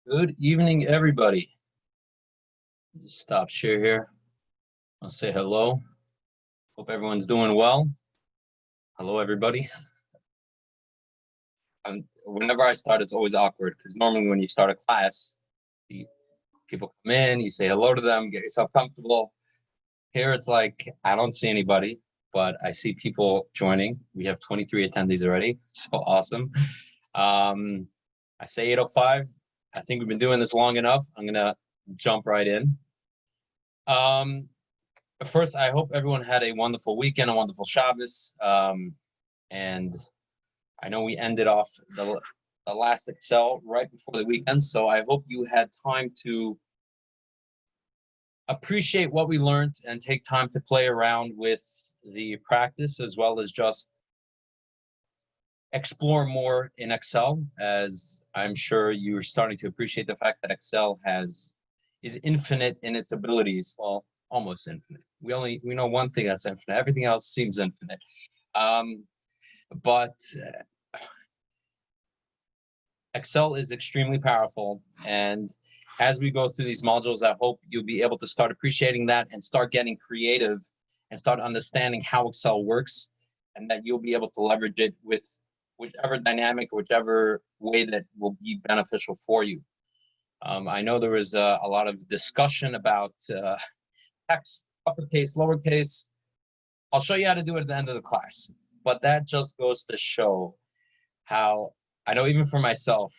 Good evening, everybody. Just stop share here. I'll say hello. Hope everyone's doing well. Hello, everybody. Whenever I start, it's always awkward because normally when you start a class, people come in, you say hello to them, get yourself comfortable. Here it's like, I don't see anybody, but I see people joining. We have 23 attendees already, so awesome. I say 8:05. I think we've been doing this long enough. I'm gonna jump right in. First, I hope everyone had a wonderful weekend, a wonderful Shabbos. And I know we ended off the last Excel right before the weekend, so I hope you had time to appreciate what we learned and take time to play around with the practice, as well as just explore more in Excel, as I'm sure you're starting to appreciate the fact that Excel is infinite in its abilities. Well, almost infinite. We know one thing that's infinite. Everything else seems infinite. But Excel is extremely powerful, and as we go through these modules, I hope you'll be able to start appreciating that and start getting creative and start understanding how Excel works, and that you'll be able to leverage it with whichever dynamic, whichever way that will be beneficial for you. I know there was a lot of discussion about text, uppercase, lowercase. I'll show you how to do it at the end of the class, but that just goes to show how, I know even for myself,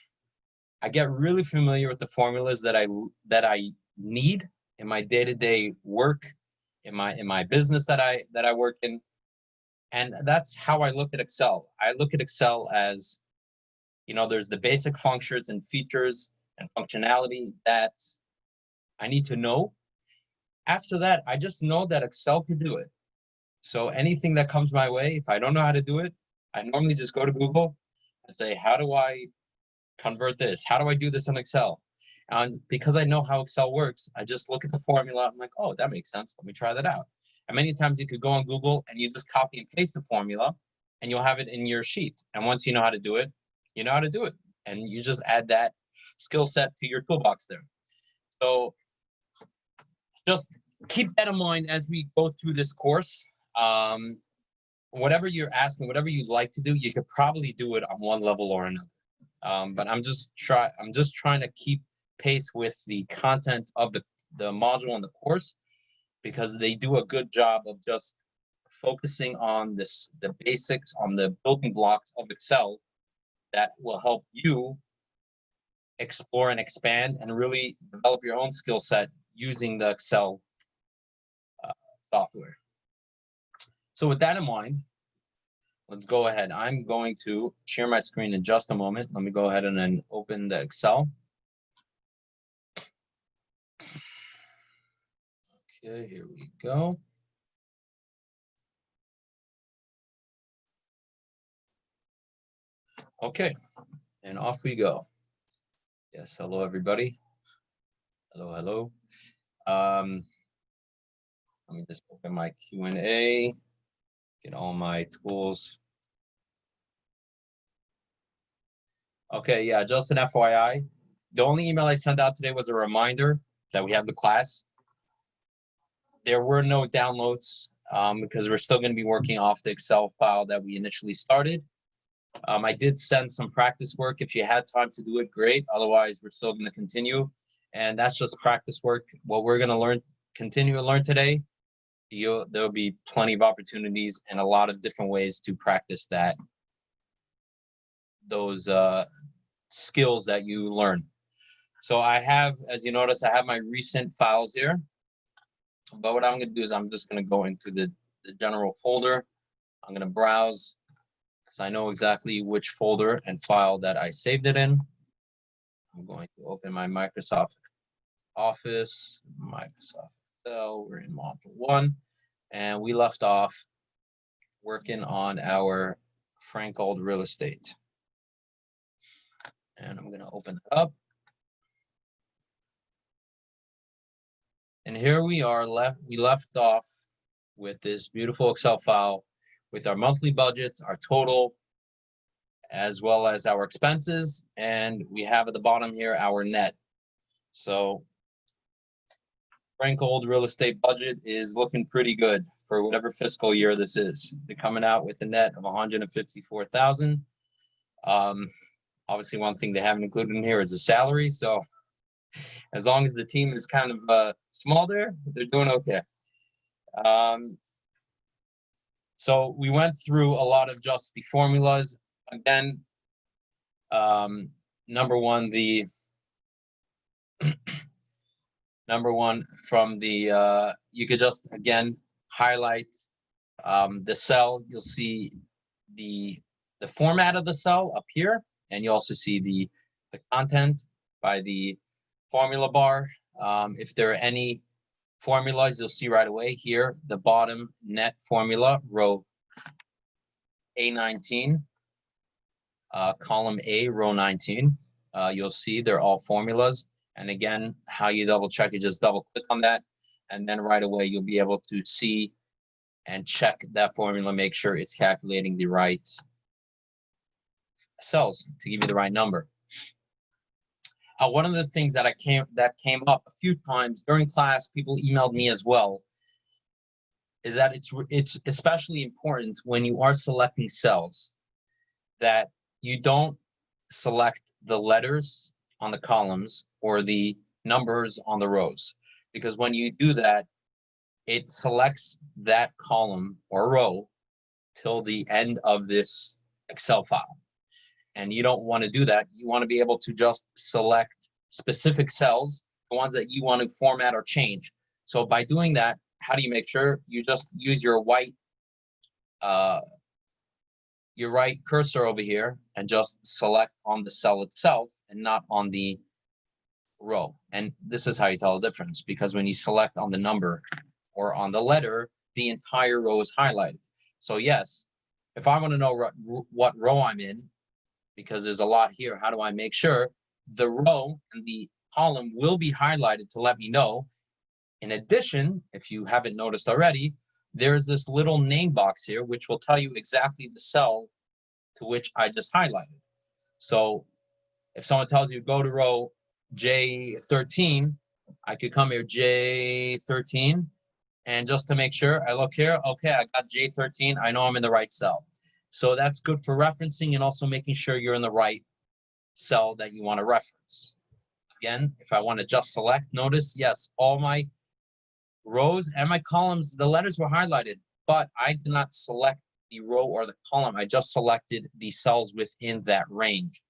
I get really familiar with the formulas that I need in my day-to-day work, in my business that I work in. And that's how I look at Excel. I look at Excel as, there's the basic functions and features and functionality that I need to know. After that, I just know that Excel can do it. So anything that comes my way, if I don't know how to do it, I normally just go to Google and say, how do I convert this? How do I do this in Excel? And because I know how Excel works, I just look at the formula. I'm like, oh, that makes sense. Let me try that out. And many times you could go on Google and you just copy and paste the formula and you'll have it in your sheet. And once you know how to do it, you know how to do it. And you just add that skill set to your toolbox there. So just keep that in mind as we go through this course. Whatever you're asking, whatever you'd like to do, you could probably do it on one level or another. But I'm just trying to keep pace with the content of the module and the course, because they do a good job of just focusing on the basics, on the building blocks of Excel that will help you explore and expand and really develop your own skill set using the Excel software. So with that in mind, let's go ahead. I'm going to share my screen in just a moment. Let me go ahead and then open the Excel. Okay, here we go. Okay, and off we go. Yes, hello everybody. Hello. Let me just open my Q&A, get all my tools. Okay, yeah, just an FYI. The only email I sent out today was a reminder that we have the class. There were no downloads because we're still going to be working off the Excel file that we initially started. I did send some practice work. If you had time to do it, great. Otherwise, we're still going to continue. And that's just practice work. What we're going to continue to learn today, there'll be plenty of opportunities and a lot of different ways to practice those skills that you learn. So I have, as you notice, I have my recent files here. But what I'm going to do is I'm just going to go into the general folder. I'm going to browse because I know exactly which folder and file that I saved it in. I'm going to open my Microsoft Office, Microsoft Excel. We're in module 1, and we left off working on our frank old real estate. And I'm going to open it up. And here we are we left off with this beautiful Excel file with our monthly budgets, our total, as well as our expenses. And we have at the bottom here our net. So frank old real estate budget is looking pretty good for whatever fiscal year this is. They're coming out with a net of 154,000. Obviously, one thing they haven't included in here is the salary. So as long as the team is kind of small there, they're doing okay. So we went through a lot of just the formulas. Again, number one from the, you could just, again, highlight the cell. You'll see the format of the cell up here, and you also see the content by the formula bar. If there are any formulas, you'll see right away here, the bottom net formula, row A19, column A, row 19. You'll see they're all formulas. And again, how you double check, you just double click on that, and then right away you'll be able to see and check that formula, make sure it's calculating the right cells to give you the right number. One of the things that came up a few times during class, people emailed me as well, is that it's especially important when you are selecting cells that you don't select the letters on the columns or the numbers on the rows, because when you do that, it selects that column or row till the end of this Excel file. And you don't want to do that. You want to be able to just select specific cells, the ones that you want to format or change. So by doing that, how do you make sure? You just use your right cursor over here and just select on the cell itself and not on the row. And this is how you tell the difference, because when you select on the number or on the letter, the entire row is highlighted. So yes, if I want to know what row I'm in, because there's a lot here, how do I make sure? The row and the column will be highlighted to let me know. In addition, if you haven't noticed already, there's this little name box here, which will tell you exactly the cell to which I just highlighted. So if someone tells you go to row J13, I could come here J13, and just to make sure, I look here, okay, I got J13, I know I'm in the right cell. So that's good for referencing and also making sure you're in the right cell that you want to reference. Again, if I want to just select, notice, yes, all my rows and my columns, the letters were highlighted, but I did not select the row or the column. I just selected the cells within that range.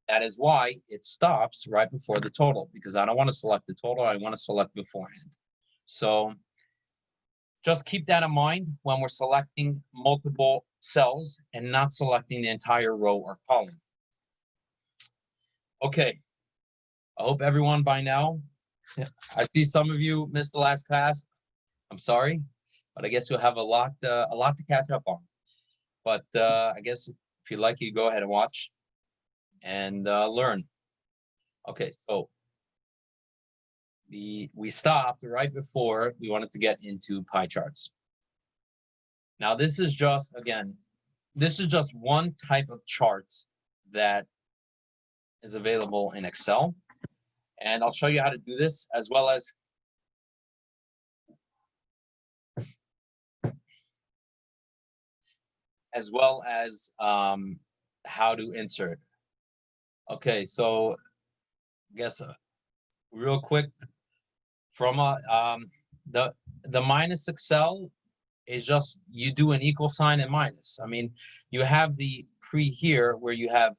That is why it stops right before the total, because I don't want to select the total, I want to select beforehand. So just keep that in mind when we're selecting multiple cells and not selecting the entire row or column. Okay, I hope everyone by now, I see some of you missed the last class. I'm sorry, but I guess you'll have a lot to catch up on. But I guess if you like, you go ahead and watch and learn. Okay, so we stopped right before we wanted to get into pie charts. Now this is just, again, this is just one type of chart that is available in Excel. And I'll show you how to do this, as well as how to insert. Okay, so I guess real quick, from the minus Excel is just you do an equal sign and minus. I mean, you have the pre here where you have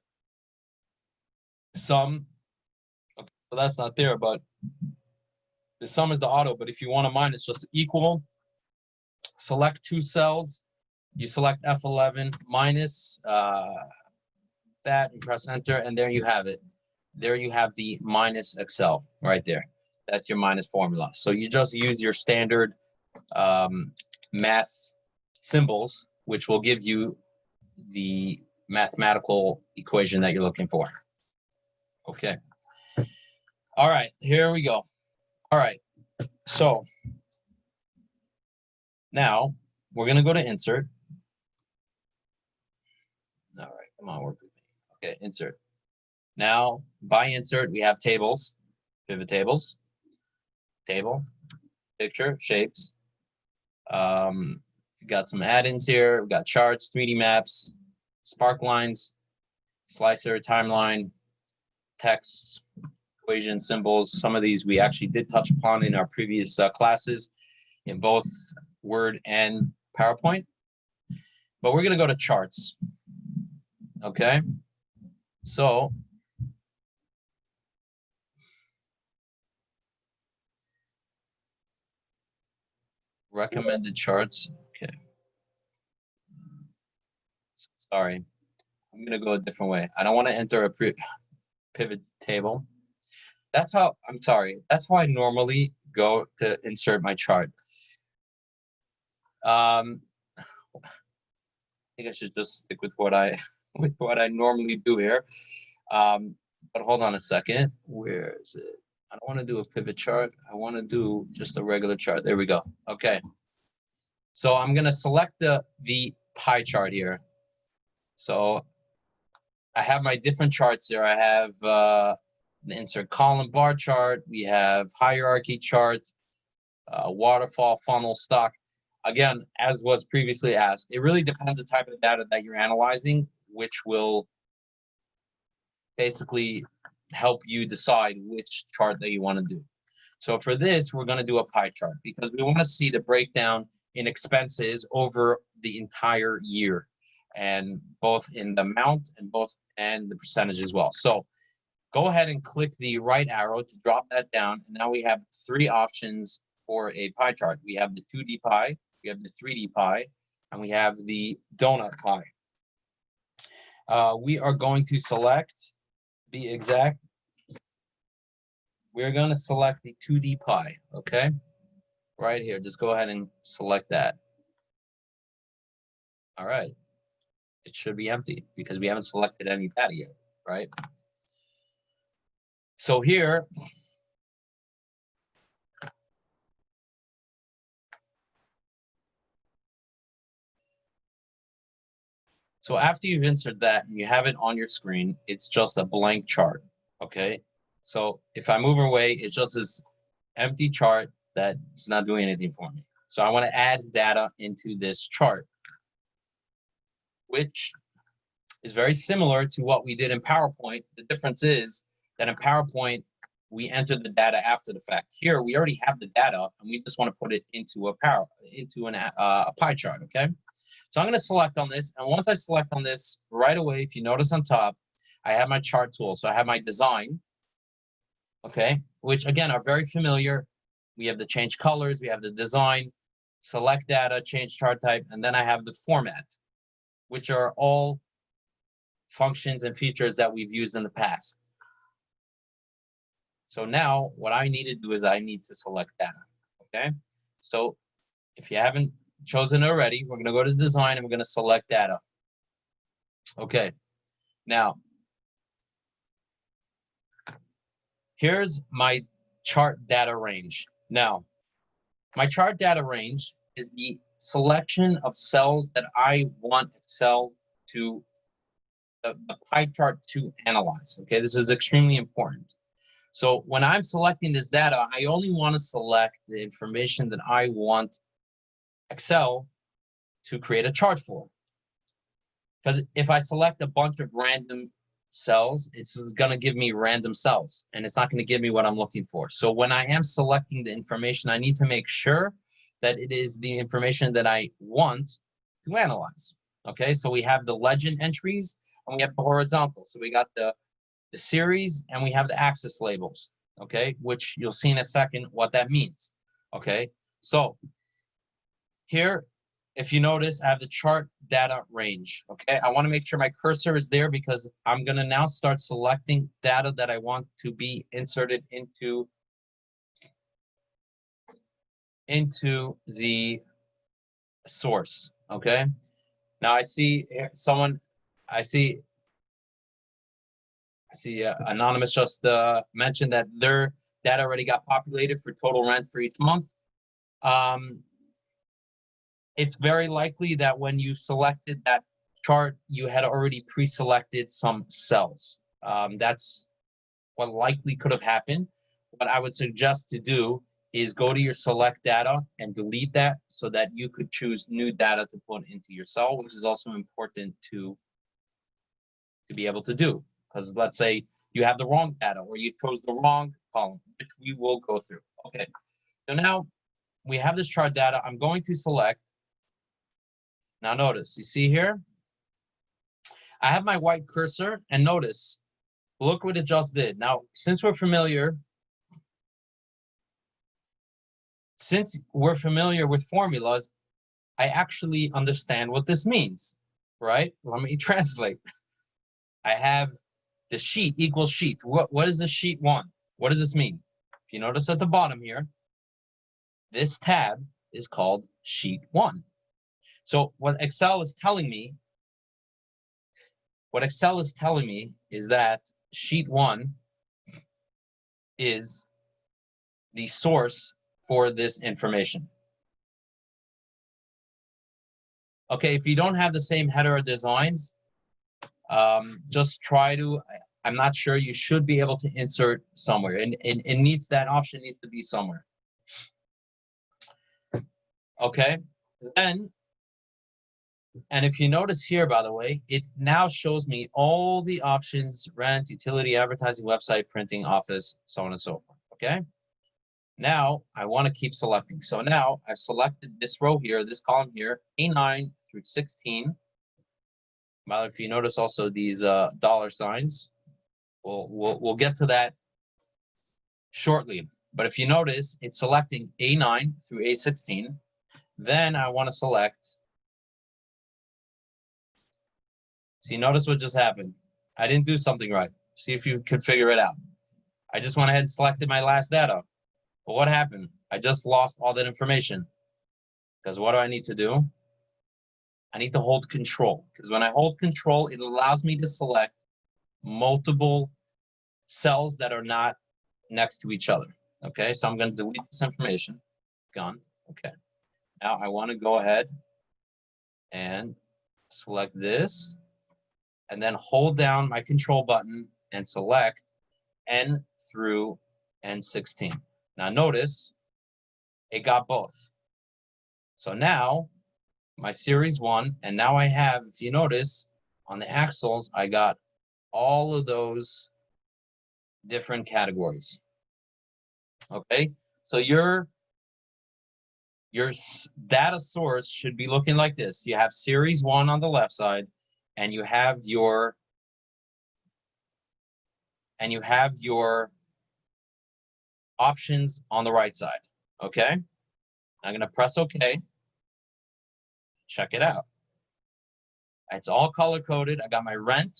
sum. Okay, so that's not there, but the sum is the auto. But if you want a minus, just equal, select two cells. You select F11 minus that and press enter, and there you have it. There you have the minus Excel right there. That's your minus formula. So you just use your standard math symbols, which will give you the mathematical equation that you're looking for. Okay. All right, here we go. All right, so now we're going to go to insert. All right, come on, work with me. Okay, insert. Now, by insert, we have tables, pivot tables, table, picture, shapes. We got some add-ins here. We've got charts, 3D maps, spark lines, slicer, timeline, text, equation, symbols. Some of these we actually did touch upon in our previous classes in both Word and PowerPoint. But we're going to go to charts. Okay. So recommended charts. Okay. Sorry. I'm going to go a different way. I don't want to enter a pivot table. That's how, I'm sorry. That's how I normally go to insert my chart. I think I should just stick with what I normally do here. But hold on a second. Where is it? I don't want to do a pivot chart. I want to do just a regular chart. There we go. Okay. So I'm going to select the pie chart here. So I have my different charts here. I have the insert column bar chart. We have hierarchy chart, waterfall, funnel, stock. Again, as was previously asked, it really depends the type of data that you're analyzing, which will basically help you decide which chart that you want to do. So for this, we're going to do a pie chart because we want to see the breakdown in expenses over the entire year, and both in the amount and the percentage as well. So go ahead and click the right arrow to drop that down. And now we have 3 options for a pie chart. We have the 2D pie, we have the 3D pie, and we have the donut pie. We are going to select, be exact, we're going to select the 2D pie, okay? Right here, just go ahead and select that. All right. It should be empty because we haven't selected any data yet, right? So here, so after you've inserted that and you have it on your screen, it's just a blank chart, okay? So if I move away, it's just this empty chart that's not doing anything for me. So I want to add data into this chart, which is very similar to what we did in PowerPoint. The difference is that in PowerPoint, we enter the data after the fact. Here, we already have the data, and we just want to put it into a pie chart, okay? So I'm going to select on this, and once I select on this, right away, if you notice on top, I have my chart tool. So I have my design, okay, which again are very familiar. We have the change colors, we have the design, select data, change chart type, and then I have the format, which are all functions and features that we've used in the past. So now what I need to do is I need to select data, okay? So if you haven't chosen it already, we're going to go to design and we're going to select data. Okay, now here's my chart data range. Now, my chart data range is the selection of cells that I want Excel to, the pie chart to analyze. Okay, this is extremely important. So when I'm selecting this data, I only want to select the information that I want Excel to create a chart for. Because if I select a bunch of random cells, it's going to give me random cells, and it's not going to give me what I'm looking for. So when I am selecting the information, I need to make sure that it is the information that I want to analyze. Okay, so we have the legend entries and we have the horizontal. So we got the series and we have the axis labels, okay, which you'll see in a second what that means. Okay, so here, if you notice, I have the chart data range. Okay, I want to make sure my cursor is there because I'm going to now start selecting data that I want to be inserted into the source. Okay, now I see someone, I see Anonymous just mentioned that their data already got populated for total rent for each month. It's very likely that when you selected that chart, you had already pre-selected some cells. That's what likely could have happened. What I would suggest to do is go to your select data and delete that so that you could choose new data to put into your cell, which is also important to be able to do. Because let's say you have the wrong data or you chose the wrong column, which we will go through. Okay, so now we have this chart data. I'm going to select. Now notice, you see here, I have my white cursor, and notice, look what it just did. Now, since we're familiar with formulas, I actually understand what this means, right? Let me translate. I have the sheet equals sheet. What is the sheet one? What does this mean? If you notice at the bottom here, this tab is called sheet one. So what Excel is telling me is that sheet one is the source for this information. Okay, if you don't have the same header or designs, just try to, I'm not sure, you should be able to insert somewhere, and it needs, that option needs to be somewhere. Okay, then, and if you notice here, by the way, it now shows me all the options: rent, utility, advertising, website, printing, office, so on and so forth. Okay, now I want to keep selecting. So now I've selected this row here, this column here, A9 through 16. But if you notice also these dollar signs, we'll get to that shortly. But if you notice, it's selecting A9 through A16. Then I want to select. See, notice what just happened. I didn't do something right. See if you could figure it out. I just went ahead and selected my last data. But what happened? I just lost all that information. Because what do I need to do? I need to hold control. Because when I hold control, it allows me to select multiple cells that are not next to each other. Okay, so I'm going to delete this information. Gone. Okay. Now I want to go ahead and select this, and then hold down my control button and select N through N16. Now notice it got both. So now my series one, and now I have, if you notice, on the axles, I got all of those different categories. Okay, so your data source should be looking like this. You have series one on the left side, and you have your options on the right side. Okay, I'm going to press OK. Check it out. It's all color coded. I got my rent.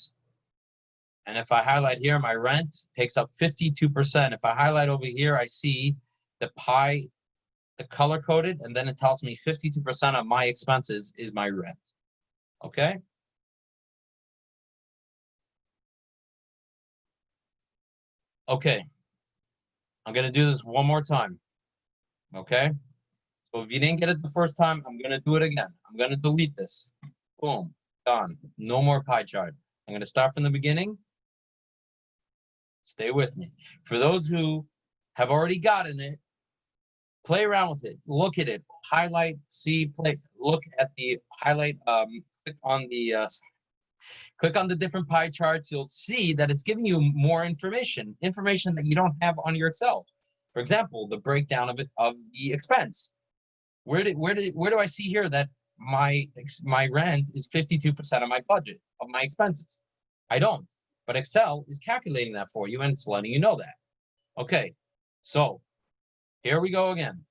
And if I highlight here, my rent takes up 52%. If I highlight over here, I see the pie, the color coded, and then it tells me 52% of my expenses is my rent. Okay. Okay. I'm going to do this one more time. Okay. So if you didn't get it the first time, I'm going to do it again. I'm going to delete this. Boom. Done. No more pie chart. I'm going to start from the beginning. Stay with me. For those who have already gotten it, play around with it. Look at it. Highlight, see, play. Look at the highlight. Click on the different pie charts. You'll see that it's giving you more information that you don't have on your Excel. For example, the breakdown of the expense. Where do I see here that my rent is 52% of my budget of my expenses? I don't. But Excel is calculating that for you, and it's letting you know that. Okay, so here we go again.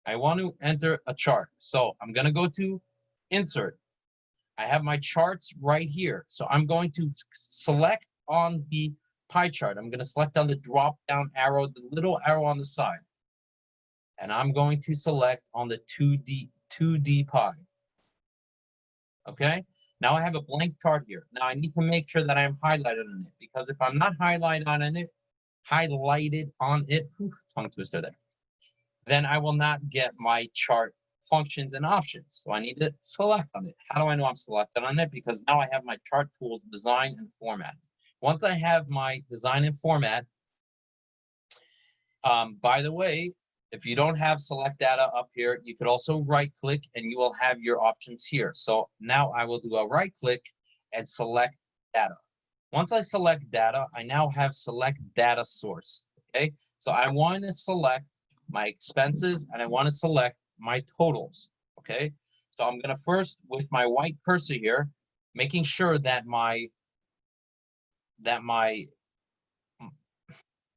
I want to enter a chart. So I'm going to go to Insert. I have my charts right here. So I'm going to select on the pie chart. I'm going to select on the drop-down arrow, the little arrow on the side. And I'm going to select on the 2D pie. Okay? Now I have a blank chart here. Now I need to make sure that I'm highlighted on it, because if I'm not highlighted on it, tongue twister there, then I will not get my chart functions and options. So I need to select on it. How do I know I'm selected on it? Because now I have my chart tools design and format. Once I have my design and format, by the way, if you don't have select data up here, you could also right click and you will have your options here. So now I will do a right click and select data. Once I select data, I now have select data source. Okay, so I want to select my expenses and I want to select my totals. Okay, so I'm going to first, with my white cursor here, making sure that the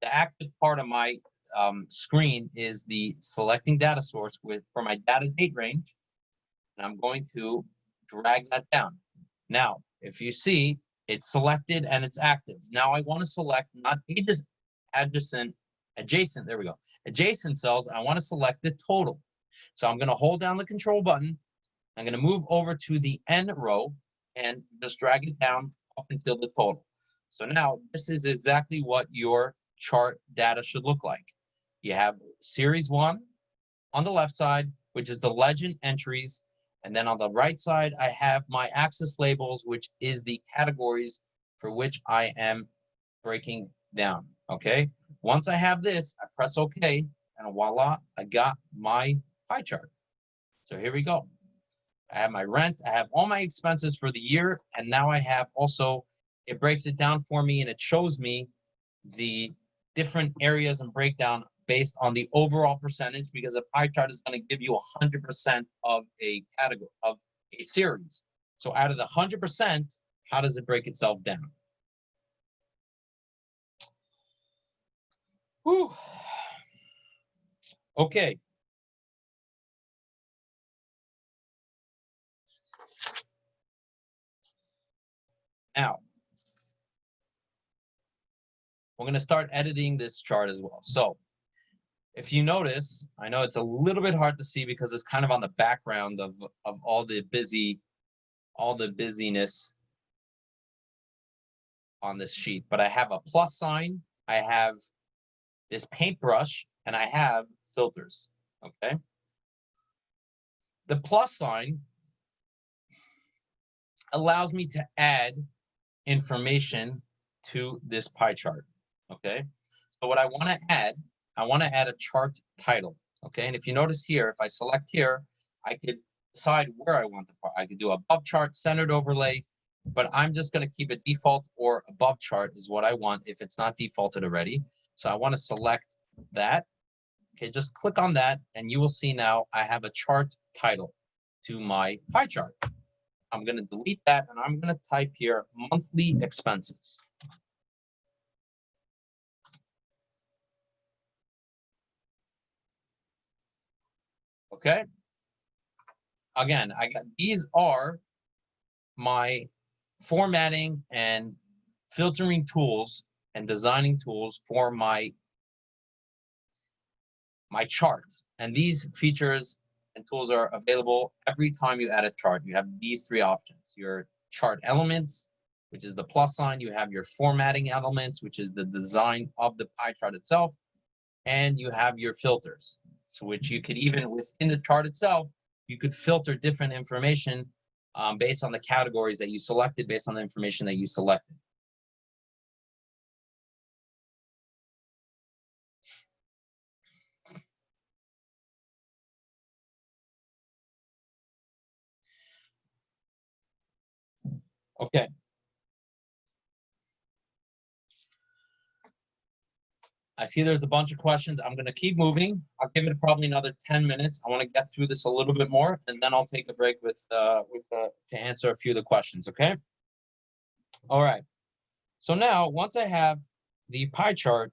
active part of my screen is the selecting data source for my data date range, and I'm going to drag that down. Now, if you see, it's selected and it's active. Now I want to select not pages adjacent, there we go, adjacent cells. I want to select the total. So I'm going to hold down the control button. I'm going to move over to the N row and just drag it down up until the total. So now this is exactly what your chart data should look like. You have series 1 on the left side, which is the legend entries. And then on the right side, I have my axis labels, which is the categories for which I am breaking down. Okay. Once I have this, I press OK, and voila, I got my pie chart. So here we go. I have my rent, I have all my expenses for the year, and now I have also, it breaks it down for me and it shows me the different areas and breakdown based on the overall percentage, because a pie chart is going to give you 100% of a category, of a series. So out of the 100%, how does it break itself down? Whew. Okay. Now, we're going to start editing this chart as well. So if you notice, I know it's a little bit hard to see because it's kind of on the background of all the busyness on this sheet, but I have a plus sign, I have this paintbrush, and I have filters, okay? The plus sign allows me to add information to this pie chart, okay? So what I want to add a chart title, okay? And if you notice here, if I select here, I could decide where I want the part. I could do above chart, centered overlay, but I'm just going to keep it default, or above chart is what I want if it's not defaulted already. So I want to select that. Okay, just click on that and you will see now I have a chart title to my pie chart. I'm going to delete that and I'm going to type here monthly expenses. Okay. Again, these are my formatting and filtering tools and designing tools for my charts. And these features and tools are available every time you add a chart. You have these 3 options: your chart elements, which is the plus sign; you have your formatting elements, which is the design of the pie chart itself; and you have your filters, so which you could even within the chart itself, you could filter different information based on the categories that you selected, based on the information that you selected. Okay. I see there's a bunch of questions. I'm going to keep moving. I'll give it probably another 10 minutes. I want to get through this a little bit more, and then I'll take a break to answer a few of the questions, okay? All right. So now, once I have the pie chart,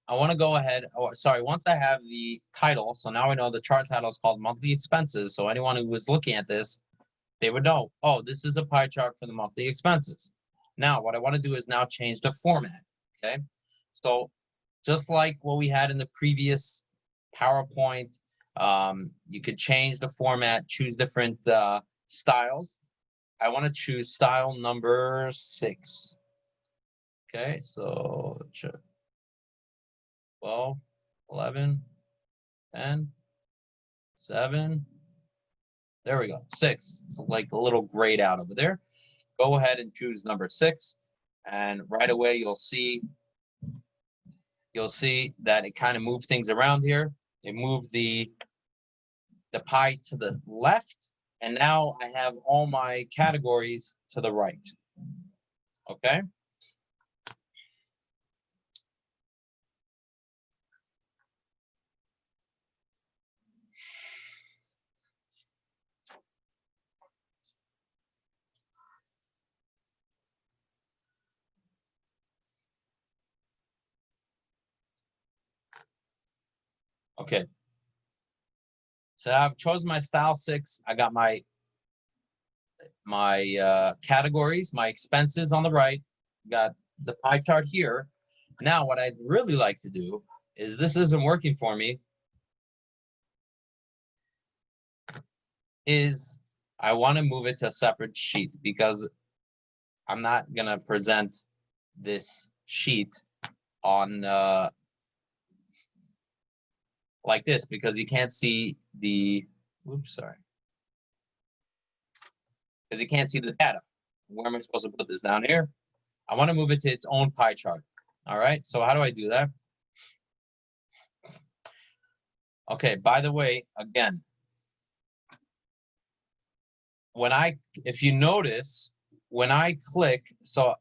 I want to go ahead, once I have the title, so now I know the chart title is called monthly expenses. So anyone who was looking at this, they would know, oh, this is a pie chart for the monthly expenses. Now, what I want to do is now change the format, okay? So just like what we had in the previous PowerPoint, you could change the format, choose different styles. I want to choose style number 6. Okay, so 12, 11, 10, 7. There we go, 6. It's like a little grayed out over there. Go ahead and choose number 6, and right away you'll see that it kind of moved things around here. It moved the pie to the left, and now I have all my categories to the right. Okay. Okay. So I've chosen my style 6. I got my categories, my expenses on the right, got the pie chart here. Now, what I'd really like to do is, this isn't working for me, is I want to move it to a separate sheet, because I'm not going to present this sheet on like this, because you can't see the, because you can't see the data. Where am I supposed to put this? Down here? I want to move it to its own pie chart. All right, so how do I do that? Okay, by the way, again, if you notice, when I click, so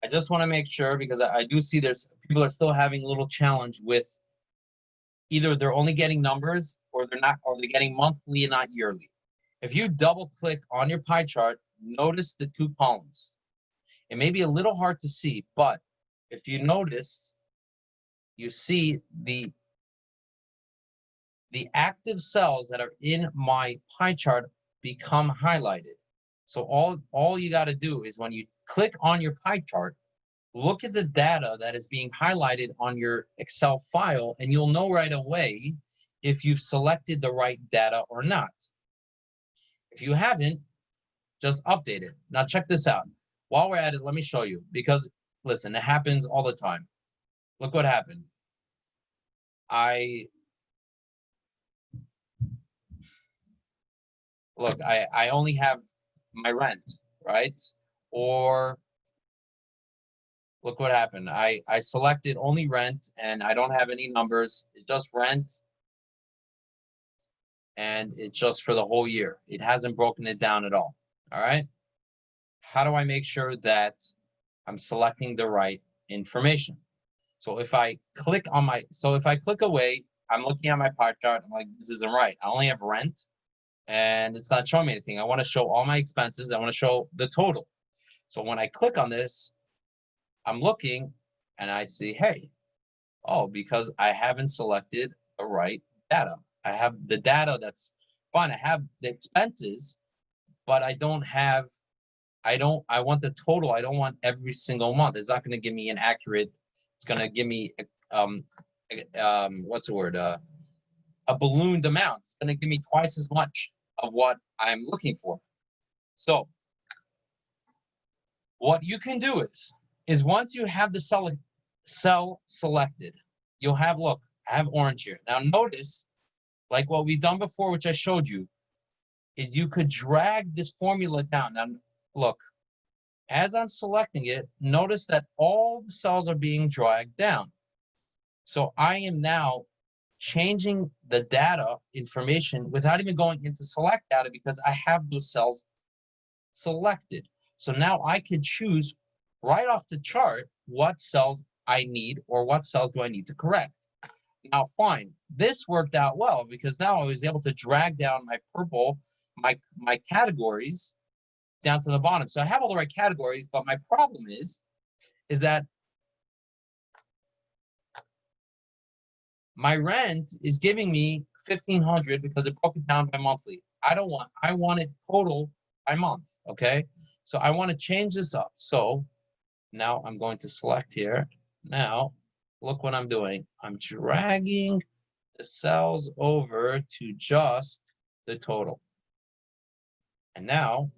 I just want to make sure, because I do see there's people are still having a little challenge with either they're only getting numbers, or they're not, or they're getting monthly and not yearly. If you double click on your pie chart, notice the 2 columns. It may be a little hard to see, but if you notice, you see the active cells that are in my pie chart become highlighted. So all you got to do is, when you click on your pie chart, look at the data that is being highlighted on your Excel file, and you'll know right away if you've selected the right data or not. If you haven't, just update it. Now check this out. While we're at it, let me show you, because listen, it happens all the time. Look what happened. I only have my rent, right? Or look what happened. I selected only rent, and I don't have any numbers. It's just rent, and it's just for the whole year. It hasn't broken it down at all. All right. How do I make sure that I'm selecting the right information? So if I click away, I'm looking at my pie chart. I'm like, this isn't right. I only have rent, and it's not showing me anything. I want to show all my expenses. I want to show the total. So when I click on this, I'm looking, and I see, hey, oh, because I haven't selected the right data. I have the data that's fine. I have the expenses, but I want the total. I don't want every single month. It's not going to give me an accurate, it's going to give me, what's the word? A ballooned amount. It's going to give me twice as much of what I'm looking for. So what you can do is once you have the cell selected, you'll have, look, I have orange here. Now notice, like what we've done before, which I showed you, is you could drag this formula down. Now look, as I'm selecting it, notice that all the cells are being dragged down. So I am now changing the data information without even going into select data, because I have those cells selected. So now I can choose right off the chart what cells I need, or what cells do I need to correct. Now, fine, this worked out well, because now I was able to drag down my purple, my categories down to the bottom. So I have all the right categories, but my problem is that my rent is giving me $1,500 because it broke it down by monthly. I want it total by month, okay? So I want to change this up. So now I'm going to select here. Now, look what I'm doing. I'm dragging the cells over to just the total. And now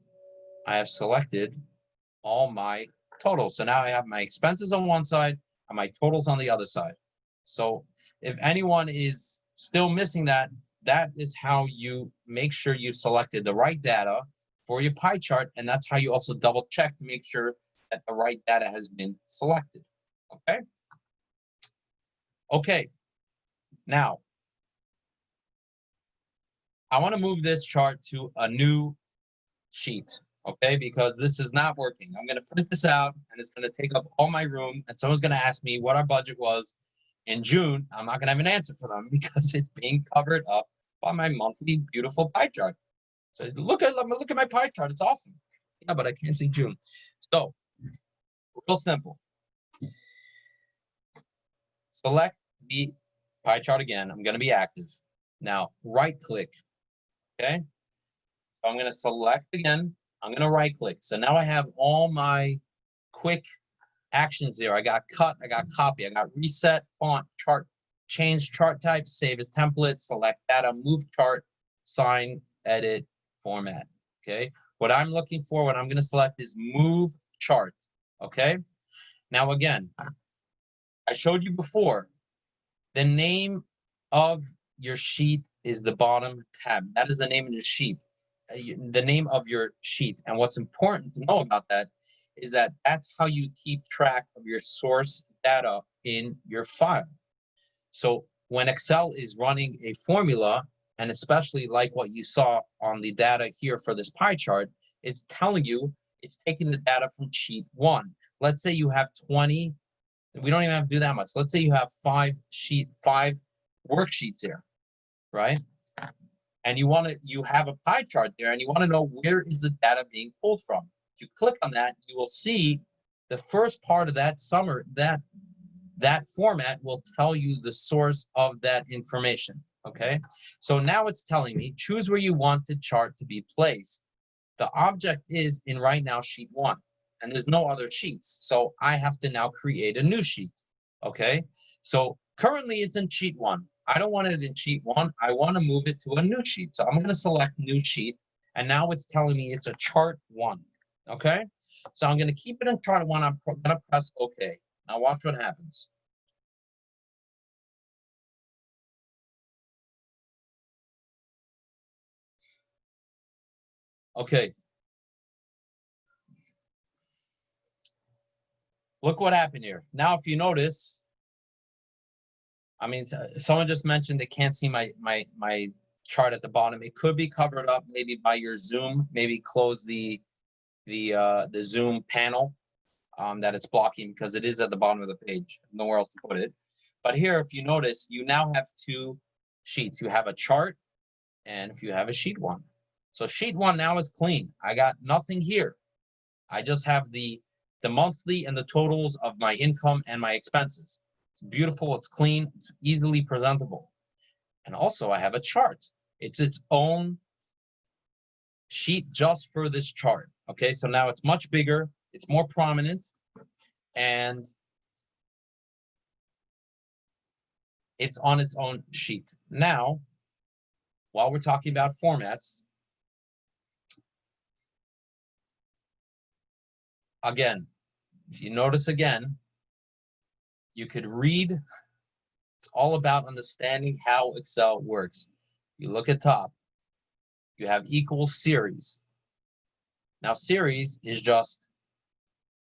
I have selected all my totals. So now I have my expenses on one side and my totals on the other side. So if anyone is still missing that, that is how you make sure you selected the right data for your pie chart, and that's how you also double check to make sure that the right data has been selected. Okay. Okay. Now, I want to move this chart to a new sheet, okay, because this is not working. I'm going to print this out, and it's going to take up all my room, and someone's going to ask me what our budget was in June. I'm not going to have an answer for them because it's being covered up by my monthly beautiful pie chart. So look at my pie chart. It's awesome. Yeah, but I can't see June. So real simple. Select the pie chart again. I'm going to be active. Now, right click. Okay. So I'm going to select again. I'm going to right click. So now I have all my quick actions there. I got cut, I got copy, I got reset, font, chart, change chart type, save as template, select data, move chart, sign, edit, format. Okay. What I'm looking for, what I'm going to select is move chart. Okay. Now, again, I showed you before, the name of your sheet is the bottom tab. That is the name of your sheet, the name of your sheet. And what's important to know about that is that that's how you keep track of your source data in your file. So when Excel is running a formula, and especially like what you saw on the data here for this pie chart, it's telling you it's taking the data from sheet 1. Let's say you have 20. We don't even have to do that much. Let's say you have five worksheets here, right? And you have a pie chart there, and you want to know where is the data being pulled from. If you click on that, you will see the first part of that summary, that format will tell you the source of that information. Okay, so now it's telling me choose where you want the chart to be placed. The object is in right now sheet 1, and there's no other sheets, so I have to now create a new sheet. Okay, so currently it's in sheet 1. I don't want it in sheet 1. I want to move it to a new sheet. So I'm going to select new sheet, and now it's telling me it's a chart 1. Okay, so I'm going to keep it in chart 1. I'm going to press OK. Now watch what happens. Okay. Look what happened here. Now, if you notice, I mean, someone just mentioned they can't see my chart at the bottom. It could be covered up maybe by your Zoom. Maybe close the Zoom panel that it's blocking, because it is at the bottom of the page. Nowhere else to put it. But here, if you notice, you now have 2 sheets. You have a chart, and if you have a sheet 1. So sheet 1 now is clean. I got nothing here. I just have the monthly and the totals of my income and my expenses. It's beautiful, it's clean, it's easily presentable. And also I have a chart. It's its own sheet just for this chart. Okay, so now it's much bigger, it's more prominent, and it's on its own sheet. Now, while we're talking about formats, again, if you notice again, you could read. It's all about understanding how Excel works. You look at top, you have equals series. Now, series is just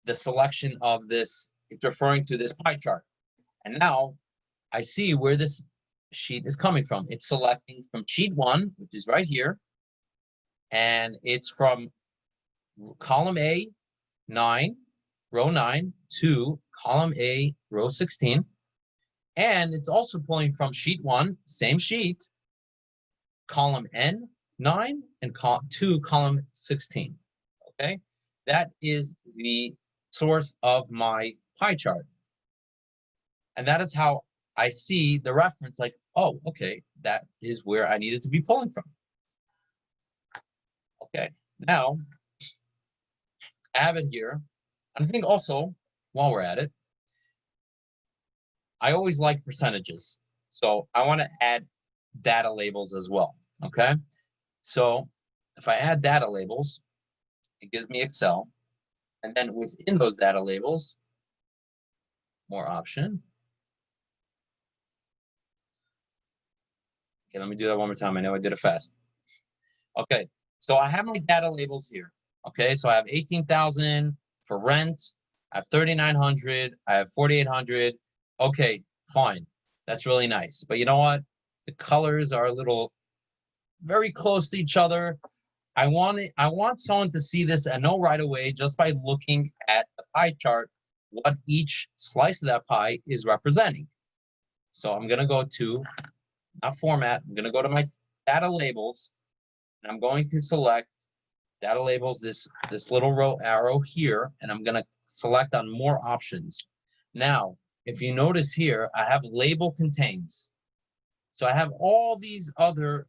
the selection of this. It's referring to this pie chart. And now I see where this sheet is coming from. It's selecting from sheet 1, which is right here. And it's from column A, 9, row 9, to column A, row 16. And it's also pulling from sheet 1, same sheet, column N, 9, and to column 16. Okay, that is the source of my pie chart. And that is how I see the reference, like, oh, okay, that is where I needed to be pulling from. Okay, now I have it here. And I think also, while we're at it, I always like percentages. So I want to add data labels as well. Okay, so if I add data labels, it gives me Excel. And then within those data labels, more option. Okay, let me do that one more time. I know I did it fast. Okay, so I have my data labels here. Okay, so I have 18,000 for rent. I have 3,900. I have 4,800. Okay, fine. That's really nice. But you know what? The colors are a little very close to each other. I want someone to see this and know right away just by looking at the pie chart what each slice of that pie is representing. So I'm going to go to, not format, I'm going to go to my data labels, and I'm going to select data labels, this little row arrow here, and I'm going to select on more options. Now, if you notice here, I have label contains. So I have all these other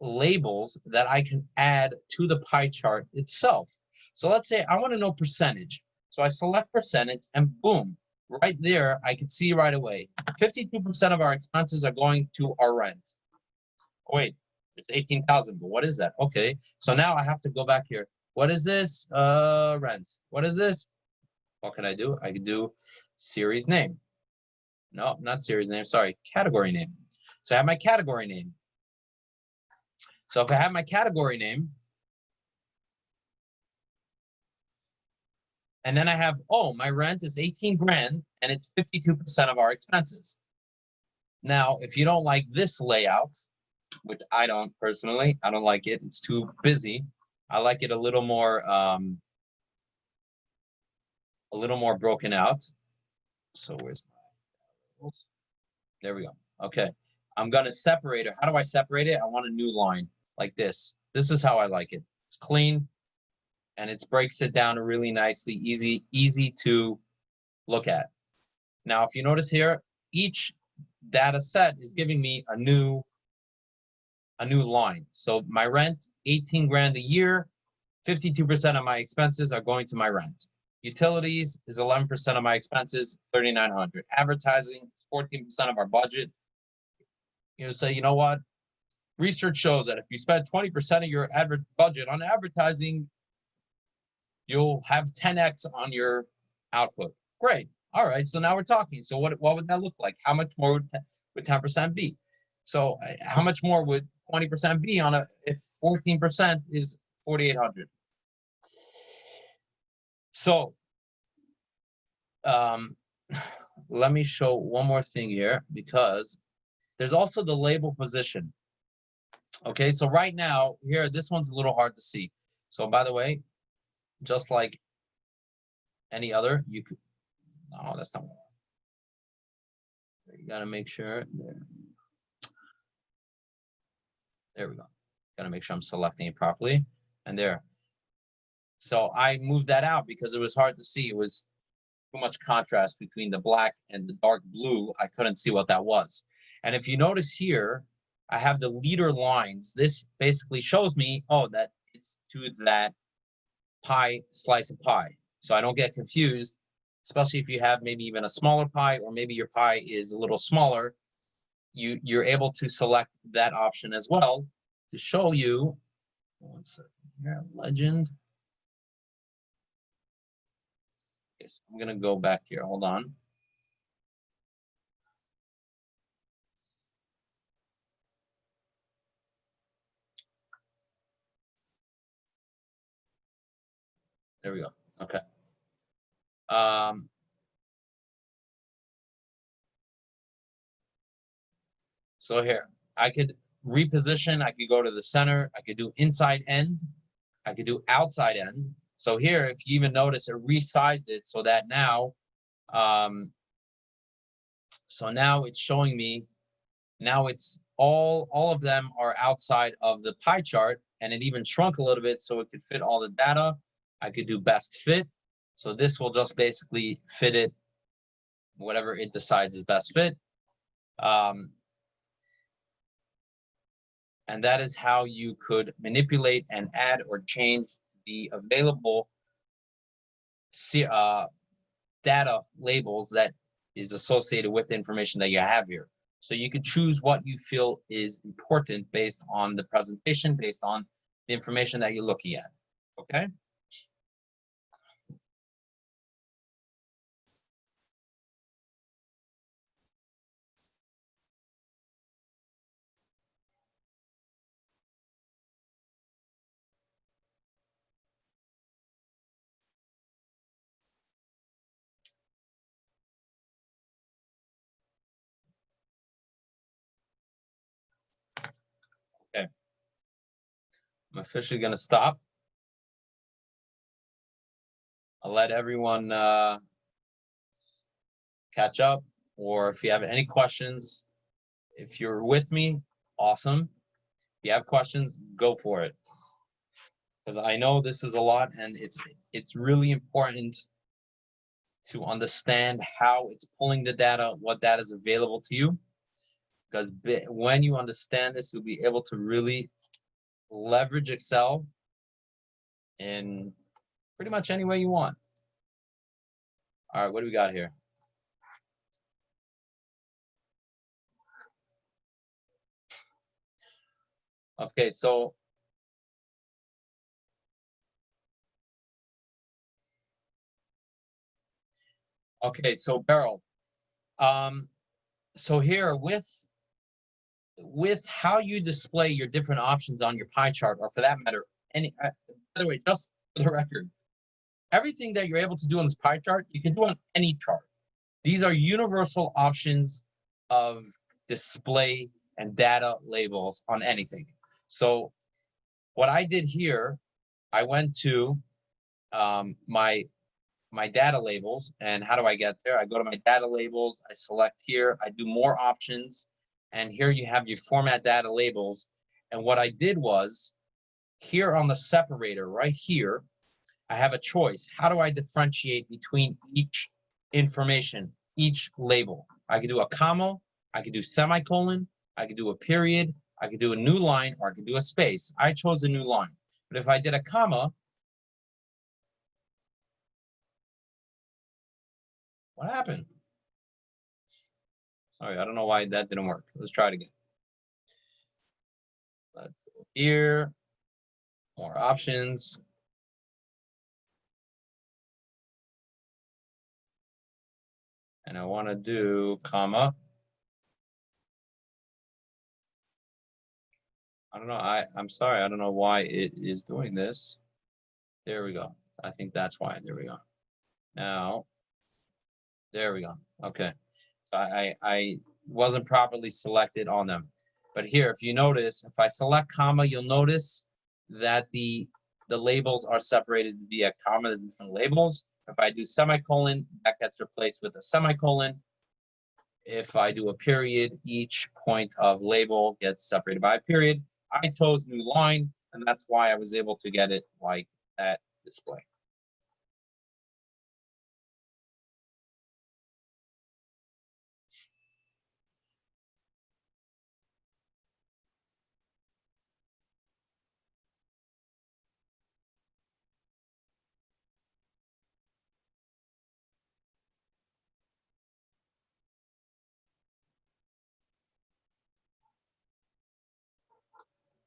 labels that I can add to the pie chart itself. So let's say I want to know percentage. So I select percentage and boom, right there, I can see right away, 52% of our expenses are going to our rent. Oh, wait, it's 18,000, but what is that? Okay, so now I have to go back here. What is this? Rent. What is this? What can I do? I can do series name. No, not series name, sorry, category name. So I have my category name. So if I have my category name, and then I have, oh, my rent is 18 grand and it's 52% of our expenses. Now, if you don't like this layout, which I don't personally, I don't like it. It's too busy. I like it a little more broken out. So where's my, there we go. Okay. I'm going to separate it. How do I separate it? I want a new line like this. This is how I like it. It's clean and it breaks it down really nicely, easy to look at. Now, if you notice here, each data set is giving me a new line. So my rent, 18 grand a year, 52% of my expenses are going to my rent. Utilities is 11% of my expenses, 3,900. Advertising is 14% of our budget. You know, say, you know what? Research shows that if you spend 20% of your budget on advertising, you'll have 10x on your output. Great. All right. So now we're talking. So what would that look like? How much more would 10% be? So how much more would 20% be on if 14% is 4,800? So let me show one more thing here, because there's also the label position. Okay, so right now here, this one's a little hard to see. So by the way, just like any other, you could, no, that's not what I want. You got to make sure there we go. Got to make sure I'm selecting it properly, and there. So I moved that out because it was hard to see. It was too much contrast between the black and the dark blue. I couldn't see what that was. And if you notice here, I have the leader lines. This basically shows me, oh, that it's to that pie slice of pie. So I don't get confused, especially if you have maybe even a smaller pie, or maybe your pie is a little smaller. You're able to select that option as well to show you. One second here, legend. Okay, so I'm gonna go back here. Hold on. There we go. Okay. So here, I could reposition. I could go to the center. I could do inside end. I could do outside end. So here, if you even notice, it resized it so that now, so now it's showing me, now it's all of them are outside of the pie chart, and it even shrunk a little bit so it could fit all the data. I could do best fit. So this will just basically fit it, whatever it decides is best fit. And that is how you could manipulate and add or change the available data labels that is associated with the information that you have here. So you could choose what you feel is important based on the presentation, based on the information that you're looking at. Okay. Okay. I'm officially going to stop. I'll let everyone catch up, or if you have any questions, if you're with me, awesome. If you have questions, go for it. Because I know this is a lot, and it's really important to understand how it's pulling the data, what data is available to you. Because when you understand this, you'll be able to really leverage Excel in pretty much any way you want. All right, what do we got here? Okay, so Beryl, so here with how you display your different options on your pie chart, or for that matter, any by the way, just for the record, everything that you're able to do on this pie chart, you can do on any chart. These are universal options of display and data labels on anything. So what I did here, I went to my data labels, and how do I get there? I go to my data labels, I select here, I do more options, and here you have your format data labels. And what I did was, here on the separator right here, I have a choice. How do I differentiate between each information, each label? I could do a comma, I could do semicolon, I could do a period, I could do a new line, or I could do a space. I chose a new line. But if I did a comma, what happened? Sorry, I don't know why that didn't work. Let's try it again. Let's go here, more options. And I want to do comma. I don't know. I'm sorry. I don't know why it is doing this. There we go. I think that's why. There we go. Now, there we go. Okay. So I wasn't properly selected on them. But here, if you notice, if I select comma, you'll notice that the labels are separated via comma, the different labels. If I do semicolon, that gets replaced with a semicolon. If I do a period, each point of label gets separated by a period. I chose new line, and that's why I was able to get it like that display.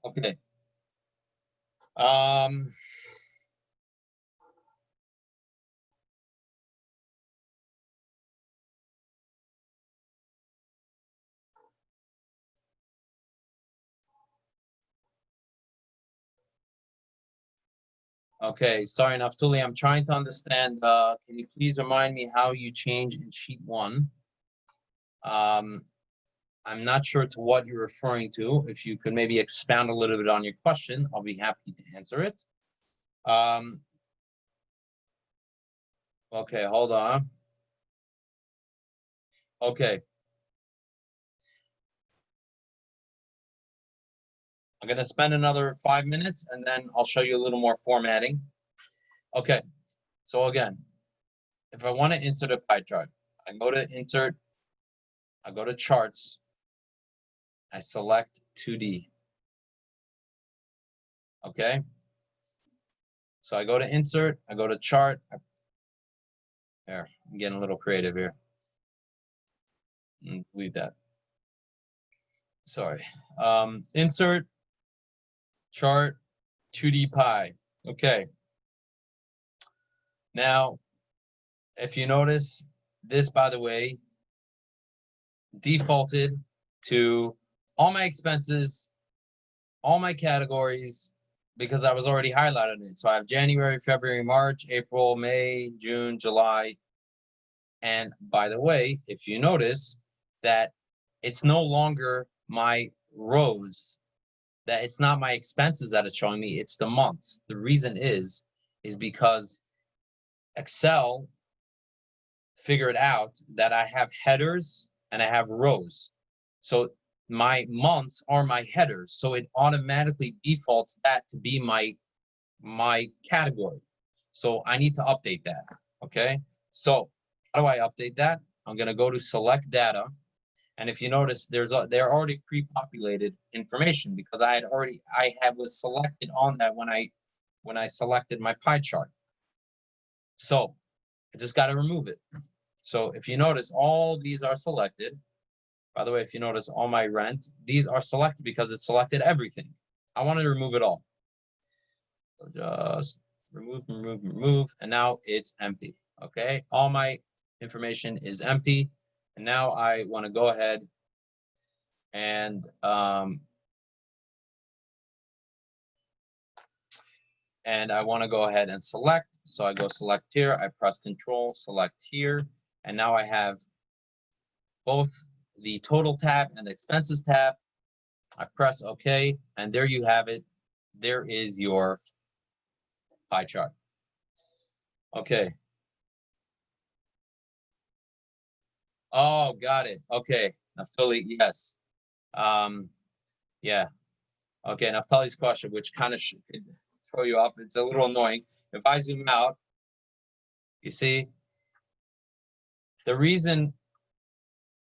Okay. Okay, sorry, Naftuli, I'm trying to understand. Can you please remind me how you change in sheet 1? I'm not sure to what you're referring to. If you could maybe expound a little bit on your question, I'll be happy to answer it. Okay, hold on. Okay. I'm going to spend another 5 minutes, and then I'll show you a little more formatting. Okay, so again, if I want to insert a pie chart, I go to insert, I go to charts, I select 2D. Okay, so I go to insert, I go to chart. There, I'm getting a little creative here. Leave that. Sorry. Insert, chart, 2D pie. Okay. Now, if you notice, this, by the way, defaulted to all my expenses, all my categories, because I was already highlighting it. So I have January, February, March, April, May, June, July. And by the way, if you notice that it's no longer my rows, that it's not my expenses that it's showing me, it's the months. The reason is because Excel figured out that I have headers and I have rows. So my months are my headers. So it automatically defaults that to be my category. So I need to update that. Okay. So how do I update that? I'm going to go to select data. And if you notice, they're already pre-populated information because I was selected on that when I selected my pie chart. So I just got to remove it. So if you notice, all these are selected. By the way, if you notice all my rent, these are selected because it selected everything. I wanted to remove it all. So just remove, and now it's empty. Okay, all my information is empty. And now I want to go ahead and I want to go ahead and select. So I go select here, I press Control, select here, and now I have both the total tab and the expenses tab. I press OK, and there you have it. There is your pie chart. Okay. Oh, got it. Okay, Naftali, yes. Yeah. Okay, Naftali's question, which kind of should throw you off. It's a little annoying. If I zoom out, you see, the reason,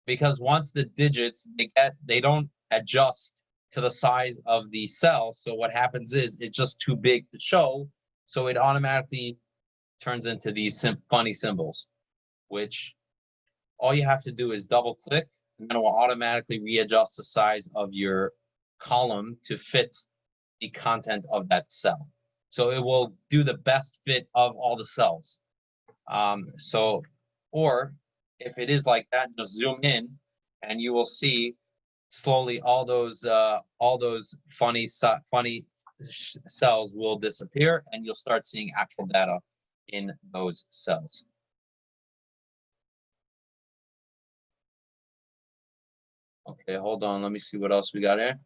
because once the digits, they don't adjust to the size of the cell. So what happens is it's just too big to show. So it automatically turns into these funny symbols, which all you have to do is double click, and then it will automatically readjust the size of your column to fit the content of that cell. So it will do the best fit of all the cells. Or if it is like that, just zoom in and you will see slowly all those funny cells will disappear and you'll start seeing actual data in those cells. Okay, hold on. Let me see what else we got here.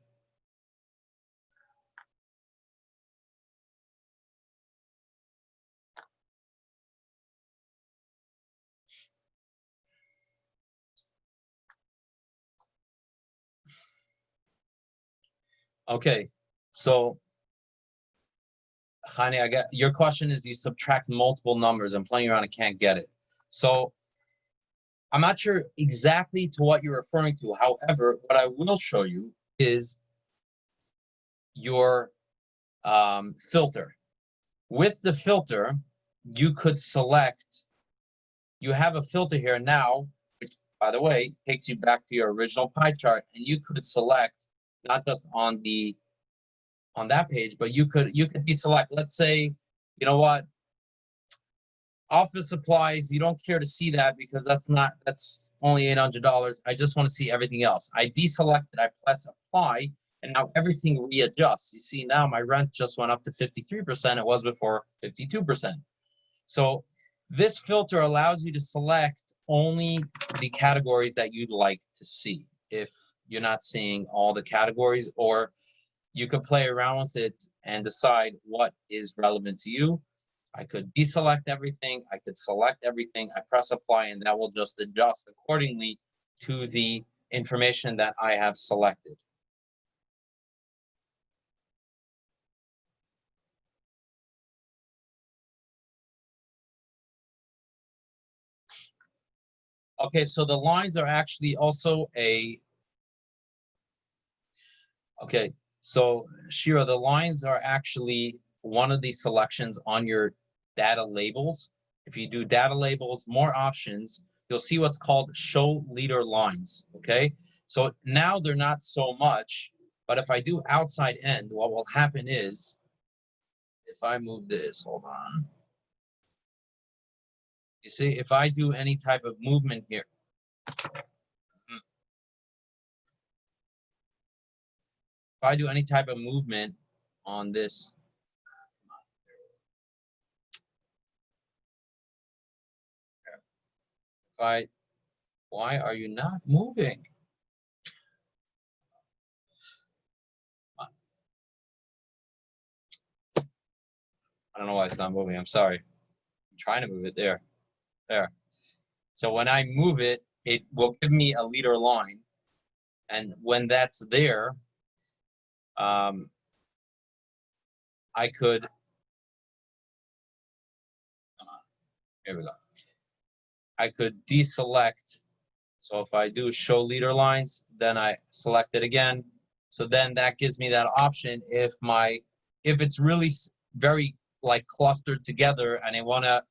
Okay, so Hani, I got your question is you subtract multiple numbers and playing around and can't get it. So I'm not sure exactly to what you're referring to. However, what I will show you is your filter. With the filter, you could select, you have a filter here now, which, by the way, takes you back to your original pie chart, and you could select not just on that page, but you could deselect. Let's say, you know what, office supplies, you don't care to see that because that's only $800. I just want to see everything else. I deselect it, I press apply, and now everything readjusts. You see now my rent just went up to 53%. It was before 52%. So this filter allows you to select only the categories that you'd like to see. If you're not seeing all the categories, or you can play around with it and decide what is relevant to you. I could deselect everything. I could select everything. I press apply, and that will just adjust accordingly to the information that I have selected. Okay, so the lines are actually also okay, so Shira, the lines are actually one of the selections on your data labels. If you do data labels, more options, you'll see what's called show leader lines, okay? So now they're not so much, but if I do outside end, what will happen is, if I move this, hold on. You see, if I do any type of movement here, if I do any type of movement on this, why are you not moving? I don't know why it's not moving. I'm sorry. I'm trying to move it there. There. So when I move it, it will give me a leader line. And when that's there, I could, here we go. I could deselect. So if I do show leader lines, then I select it again. So then that gives me that option if it's really very like clustered together and I want it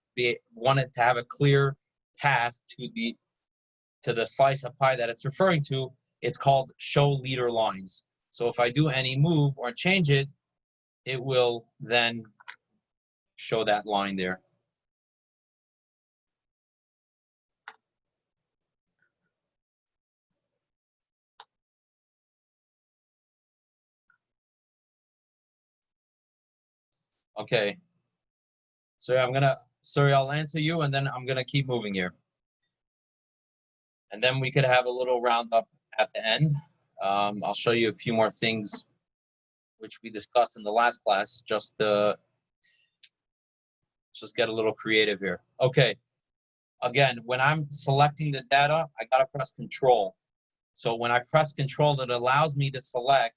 to have a clear path to the slice of pie that it's referring to, it's called show leader lines. So if I do any move or change it, it will then show that line there. Okay. So I'll answer you and then I'm gonna keep moving here. And then we could have a little roundup at the end. I'll show you a few more things which we discussed in the last class, just get a little creative here. Okay. Again, when I'm selecting the data, I gotta press Control. So when I press Control, it allows me to select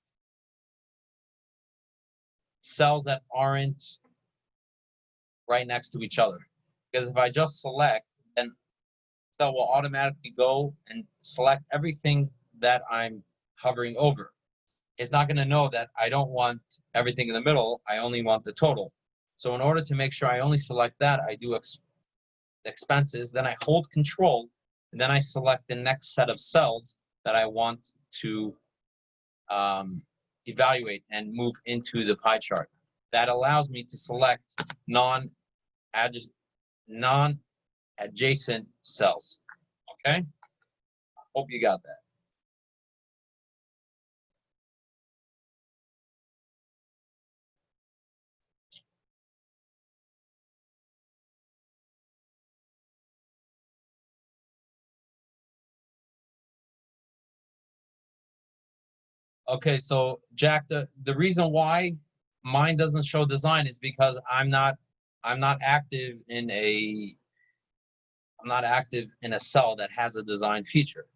cells that aren't right next to each other. Because if I just select, then Excel will automatically go and select everything that I'm hovering over. It's not going to know that I don't want everything in the middle. I only want the total. So in order to make sure I only select that, I do expenses, then I hold Control, and then I select the next set of cells that I want to evaluate and move into the pie chart. That allows me to select non-adjacent cells. Okay? Hope you got that. Okay, so Jack, the reason why mine doesn't show design is because I'm not active in a cell that has a design feature.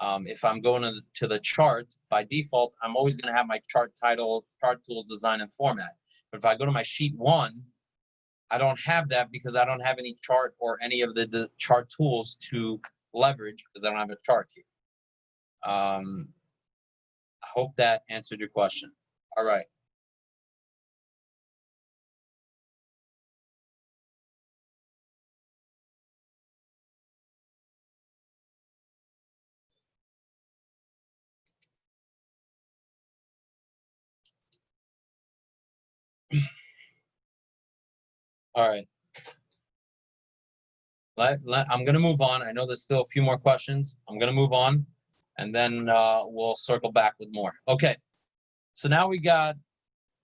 If I'm going to the chart, by default, I'm always going to have my chart title, chart tools, design, and format. But if I go to my sheet 1, I don't have that because I don't have any chart or any of the chart tools to leverage because I don't have a chart here. I hope that answered your question. All right. All right. I'm going to move on. I know there's still a few more questions. I'm going to move on, and then we'll circle back with more. Okay. So now we got,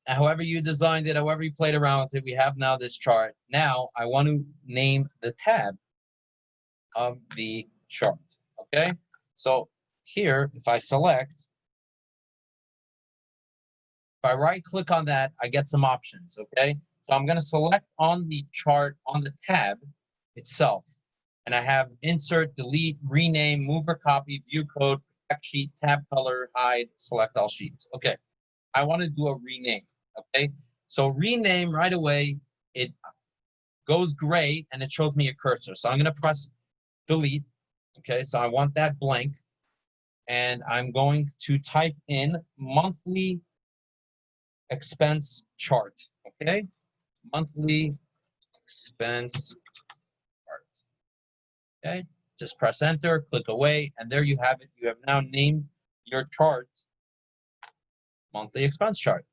however you designed it, however you played around with it, we have now this chart. Now I want to name the tab of the chart. Okay. So here, if I select, if I right click on that, I get some options. Okay. So I'm going to select on the chart, on the tab itself. And I have insert, delete, rename, move or copy, view code, protect sheet, tab color, hide, select all sheets. Okay. I want to do a rename. Okay. So rename right away, it goes gray and it shows me a cursor. So I'm going to press delete. Okay. So I want that blank. And I'm going to type in monthly expense chart. Okay. Monthly expense chart. Okay. Just press enter, click away, and there you have it. You have now named your chart monthly expense chart.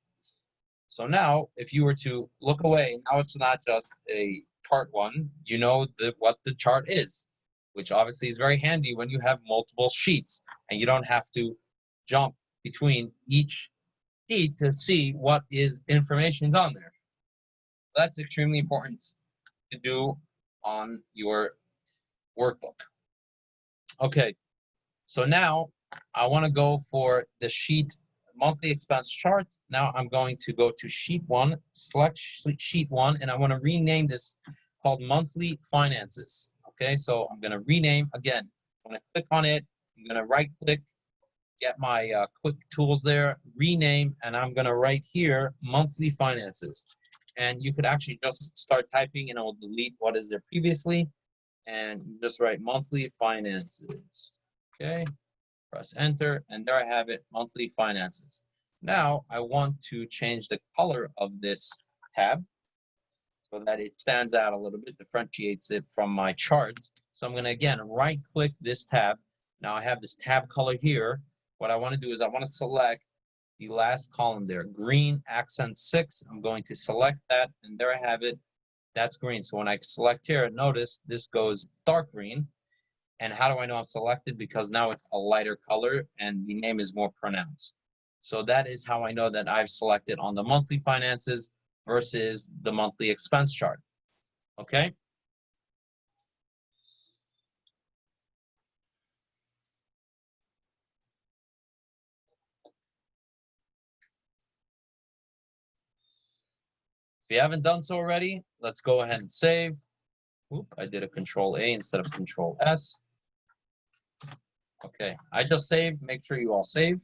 So now, if you were to look away, now it's not just a chart one, you know what the chart is, which obviously is very handy when you have multiple sheets and you don't have to jump between each sheet to see what information's on there. That's extremely important to do on your workbook. Okay, so now I want to go for the sheet monthly expense chart. Now I'm going to go to sheet 1, select sheet 1, and I want to rename this called monthly finances. Okay, so I'm going to rename again. I'm going to click on it. I'm going to right click, get my quick tools there, rename, and I'm going to write here monthly finances. And you could actually just start typing and it will delete what is there previously, and just write monthly finances. Okay, press enter, and there I have it, monthly finances. Now I want to change the color of this tab so that it stands out a little bit, differentiates it from my chart. So I'm going to again right click this tab. Now I have this tab color here. What I want to do is I want to select the last column there, green accent 6. I'm going to select that, and there I have it. That's green. So when I select here, notice this goes dark green. And how do I know I'm selected? Because now it's a lighter color and the name is more pronounced. So that is how I know that I've selected on the monthly finances versus the monthly expense chart. Okay? If you haven't done so already, let's go ahead and save. Oop, I did a Control A instead of Control S. Okay, I just saved. Make sure you all save.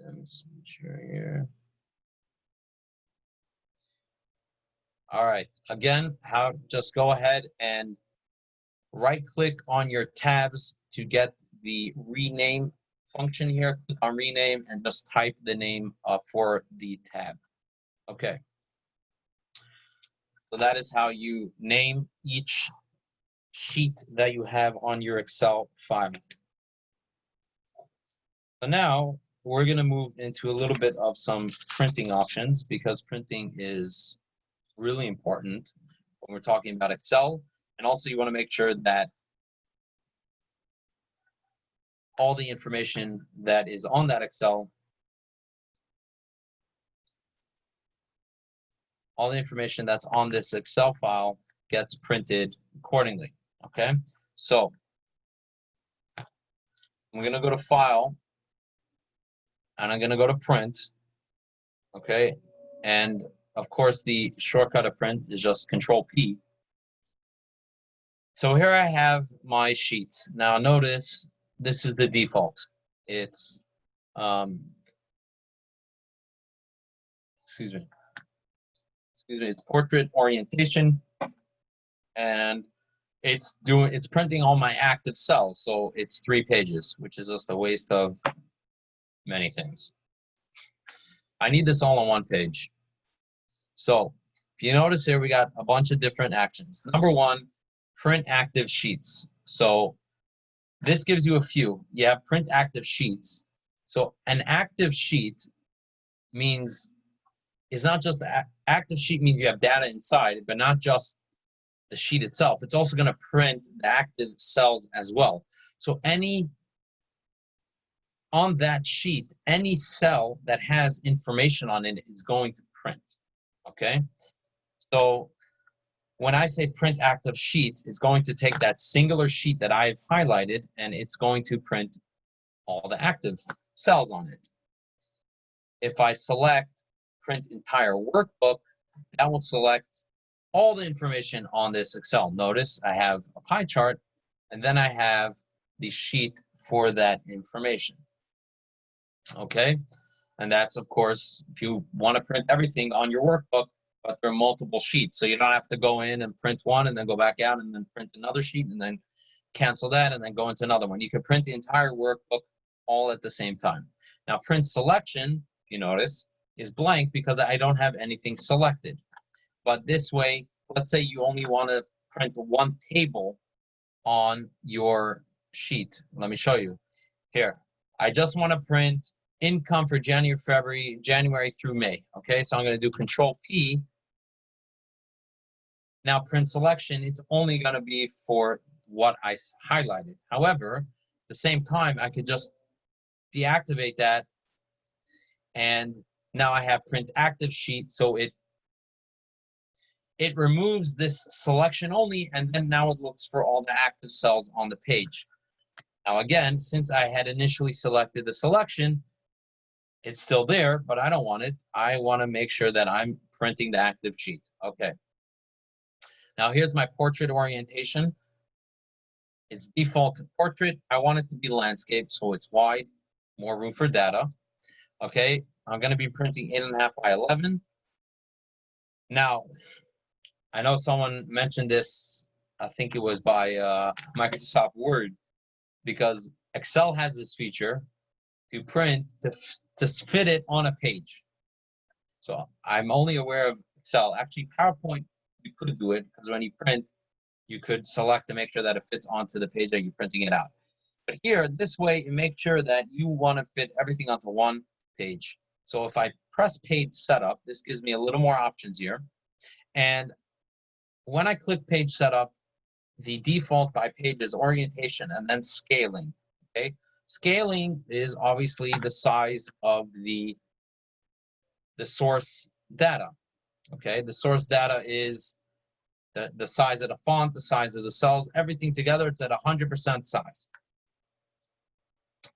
Let me just make sure here. All right, again, just go ahead and right click on your tabs to get the rename function here. Click on rename and just type the name for the tab. Okay. So that is how you name each sheet that you have on your Excel file. So now we're going to move into a little bit of some printing options, because printing is really important when we're talking about Excel. And also you want to make sure that all the information that is on that Excel, all the information that's on this Excel file gets printed accordingly. Okay, so I'm going to go to File, and I'm going to go to Print. Okay, and of course the shortcut of print is just Control P. So here I have my sheet. Now notice this is the default. It's it's portrait orientation, and it's printing all my active cells. So it's 3 pages, which is just a waste of many things. I need this all on 1 page. So if you notice here, we got a bunch of different actions. Number 1, print active sheets. So this gives you a few. You have print active sheets. So an active sheet means, it's not just active sheet means you have data inside, but not just the sheet itself. It's also going to print the active cells as well. So on that sheet, any cell that has information on it is going to print. Okay? So when I say print active sheets, it's going to take that singular sheet that I've highlighted, and it's going to print all the active cells on it. If I select print entire workbook, that will select all the information on this Excel. Notice I have a pie chart, and then I have the sheet for that information. Okay, and that's, of course, if you want to print everything on your workbook, but there are multiple sheets, so you don't have to go in and print one and then go back out and then print another sheet and then cancel that and then go into another one. You can print the entire workbook all at the same time. Now, print selection, if you notice, is blank because I don't have anything selected. But this way, let's say you only want to print 1 table on your sheet. Let me show you. Here, I just want to print income for January through May. Okay, so I'm going to do Control P. Now, print selection, it's only going to be for what I highlighted. However, at the same time, I could just deactivate that, and now I have print active sheet, so it removes this selection only, and then now it looks for all the active cells on the page. Now again, since I had initially selected the selection, it's still there, but I don't want it. I want to make sure that I'm printing the active sheet. Okay. Now here's my portrait orientation. It's default to portrait. I want it to be landscape, so it's wide, more room for data. Okay, I'm going to be printing 8.5 by 11. Now, I know someone mentioned this, I think it was by Microsoft Word, because Excel has this feature to print to fit it on a page. So I'm only aware of Excel. Actually, PowerPoint, you could do it, because when you print, you could select to make sure that it fits onto the page that you're printing it out. But here, this way, it makes sure that you want to fit everything onto one page. So if I press page setup, this gives me a little more options here. And when I click page setup, the default by page is orientation and then scaling. Okay, scaling is obviously the size of the source data. Okay, the source data is the size of the font, the size of the cells, everything together. It's at 100% size.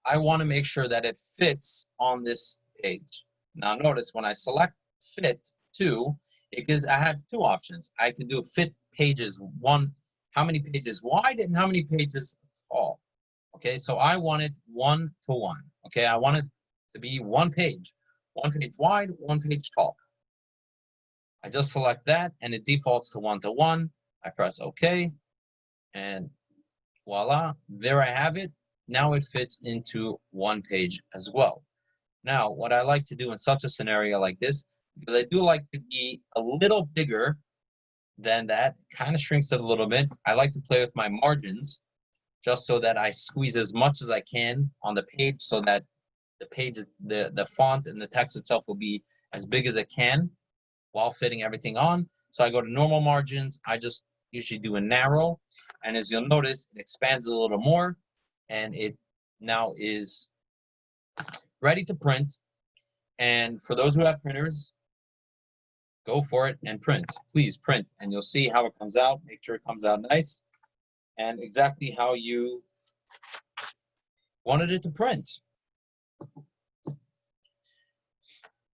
I want to make sure that it fits on this page. Now notice when I select fit to, because I have two options. I can do fit pages one, how many pages wide and how many pages tall. Okay, so I want it 1 to 1. Okay, I want it to be one page wide, one page tall. I just select that and it defaults to 1 to 1. I press OK, and voila, there I have it. Now it fits into one page as well. Now, what I like to do in such a scenario like this, because I do like to be a little bigger than that, kind of shrinks it a little bit. I like to play with my margins just so that I squeeze as much as I can on the page so that the page, the font and the text itself will be as big as it can while fitting everything on. So I go to normal margins. I just usually do a narrow. And as you'll notice, it expands a little more and it now is ready to print. And for those who have printers, go for it and print. Please print, and you'll see how it comes out. Make sure it comes out nice and exactly how you wanted it to print.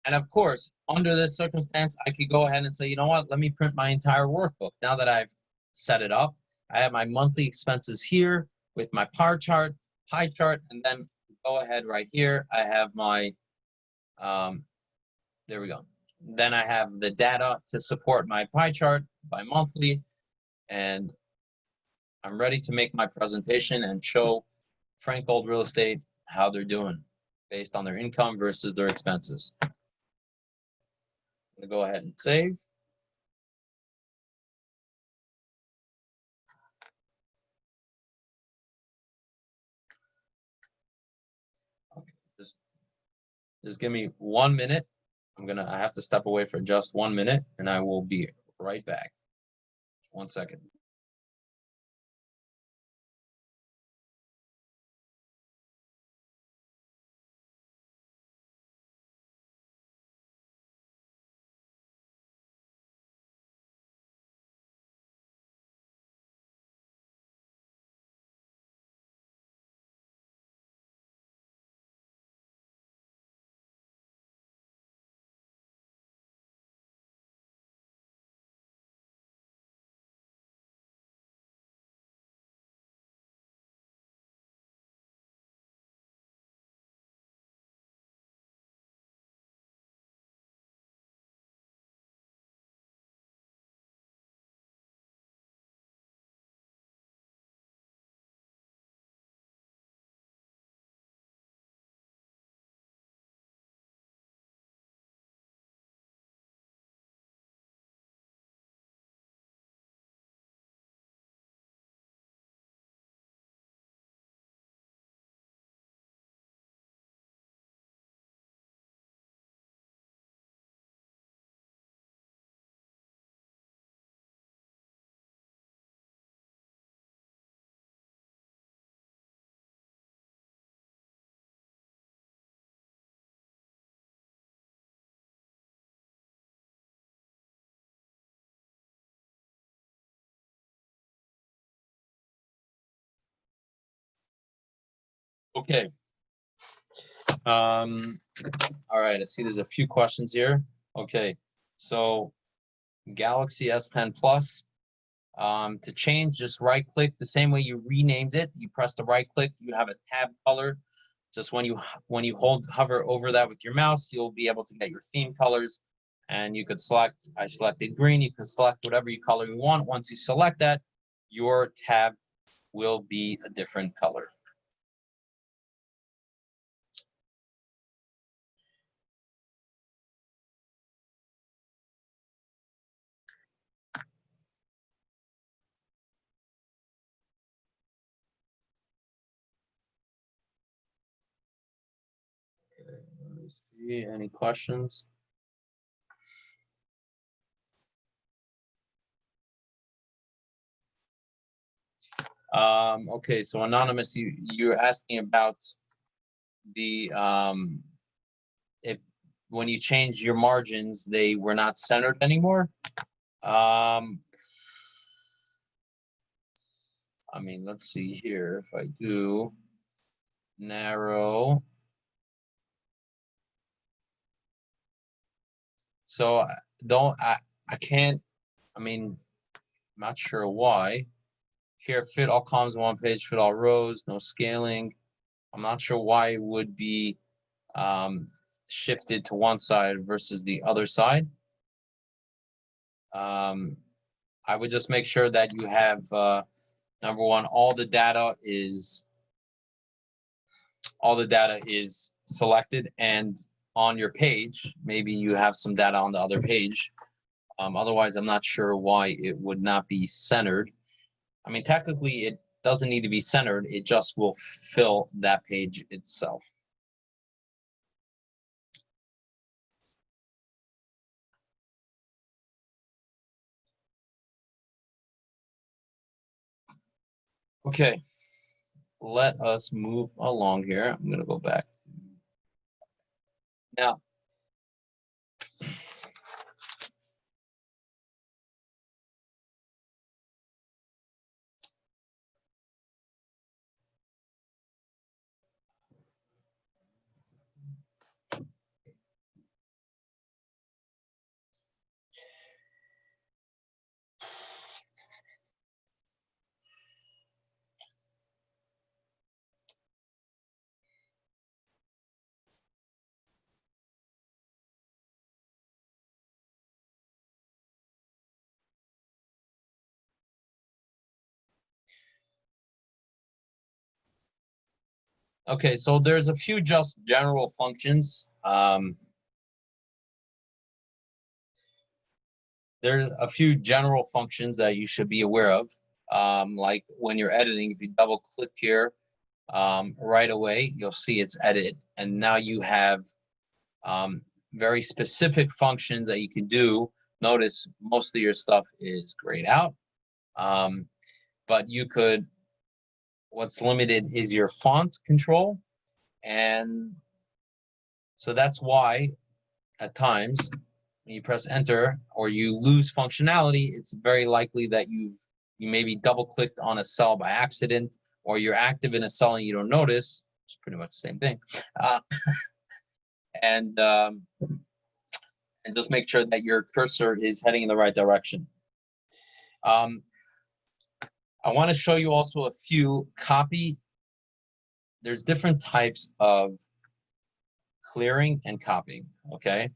And of course, under this circumstance, I could go ahead and say, you know what, let me print my entire workbook. Now that I've set it up, I have my monthly expenses here with my pie chart, and then go ahead right here. I have my, there we go. Then I have the data to support my pie chart by monthly, and I'm ready to make my presentation and show Frank Gold Real Estate how they're doing based on their income versus their expenses. I'm gonna go ahead and save. Okay, just give me 1 minute. I have to step away for just 1 minute and I will be right back. 1 second. Okay. All right, I see there's a few questions here. Okay, so Galaxy S10 Plus. To change, just right click the same way you renamed it. You press the right click, you have a tab color. Just when you hover over that with your mouse, you'll be able to get your theme colors, and you could select, I selected green, you could select whatever color you want. Once you select that, your tab will be a different color. Okay, let me see, any questions? Okay, so Anonymous, you're asking about the if when you change your margins, they were not centered anymore. I mean, let's see here. If I do narrow, so I can't. I mean, I'm not sure why. Here, fit all columns in one page, fit all rows, no scaling. I'm not sure why it would be shifted to one side versus the other side. I would just make sure that you have, number one, all the data is selected and on your page. Maybe you have some data on the other page. Otherwise, I'm not sure why it would not be centered. I mean, technically, it doesn't need to be centered. It just will fill that page itself. Okay, let us move along here. I'm going to go back. Now, okay, so there's a few just general functions. There's a few general functions that you should be aware of. Like when you're editing, if you double click here, right away, you'll see it's edit. And now you have very specific functions that you can do. Notice most of your stuff is grayed out. But you could, what's limited is your font control. And so that's why at times when you press enter or you lose functionality, it's very likely that you maybe double clicked on a cell by accident, or you're active in a cell and you don't notice. It's pretty much the same thing. And just make sure that your cursor is heading in the right direction. I want to show you also a few copy. There's different types of clearing and copying, okay?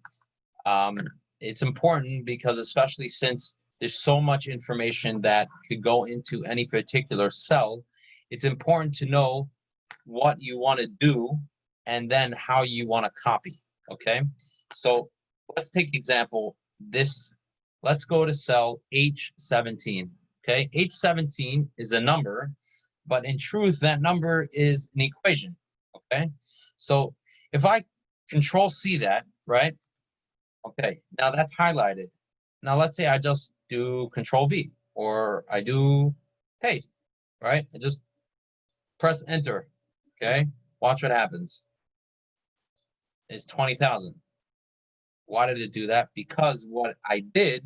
It's important because especially since there's so much information that could go into any particular cell, it's important to know what you want to do and then how you want to copy, okay? So let's take example this. Let's go to cell H17, okay? H17 is a number, but in truth, that number is an equation, okay? So if I Control C that, right? Okay, now that's highlighted. Now let's say I just do Control V or I do paste, right? I just press enter, okay? Watch what happens. It's 20,000. Why did it do that? Because what I did,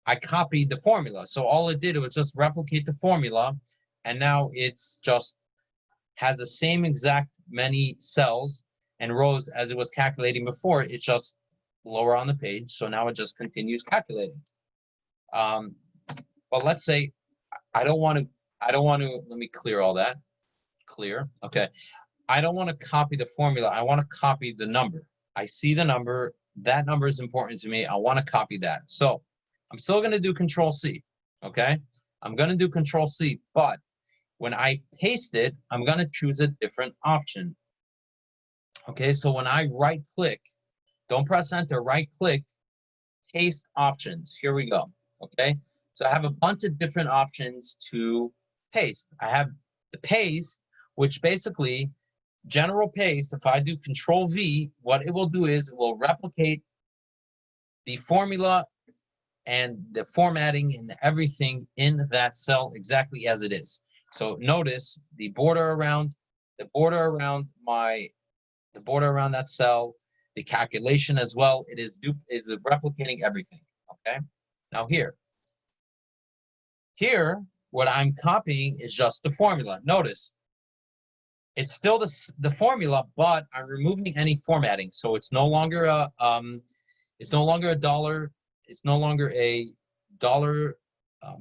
I copied the formula. So all it did was just replicate the formula, and now it's just has the same exact many cells and rows as it was calculating before. It's just lower on the page. So now it just continues calculating. But let's say I don't want to, let me clear all that. Clear. Okay. I don't want to copy the formula. I want to copy the number. I see the number. That number is important to me. I want to copy that. So I'm still going to do Control C. Okay. I'm going to do Control C, but when I paste it, I'm going to choose a different option. Okay. So when I right click, don't press enter, right click, paste options. Here we go. Okay. So I have a bunch of different options to paste. I have the paste, which basically general paste. If I do Control V, what it will do is it will replicate the formula and the formatting and everything in that cell exactly as it is. So notice the border around that cell, the calculation as well. It is replicating everything. Okay. Now here, what I'm copying is just the formula. Notice it's still the formula, but I'm removing any formatting. So it's no longer a dollar. It's no longer a dollar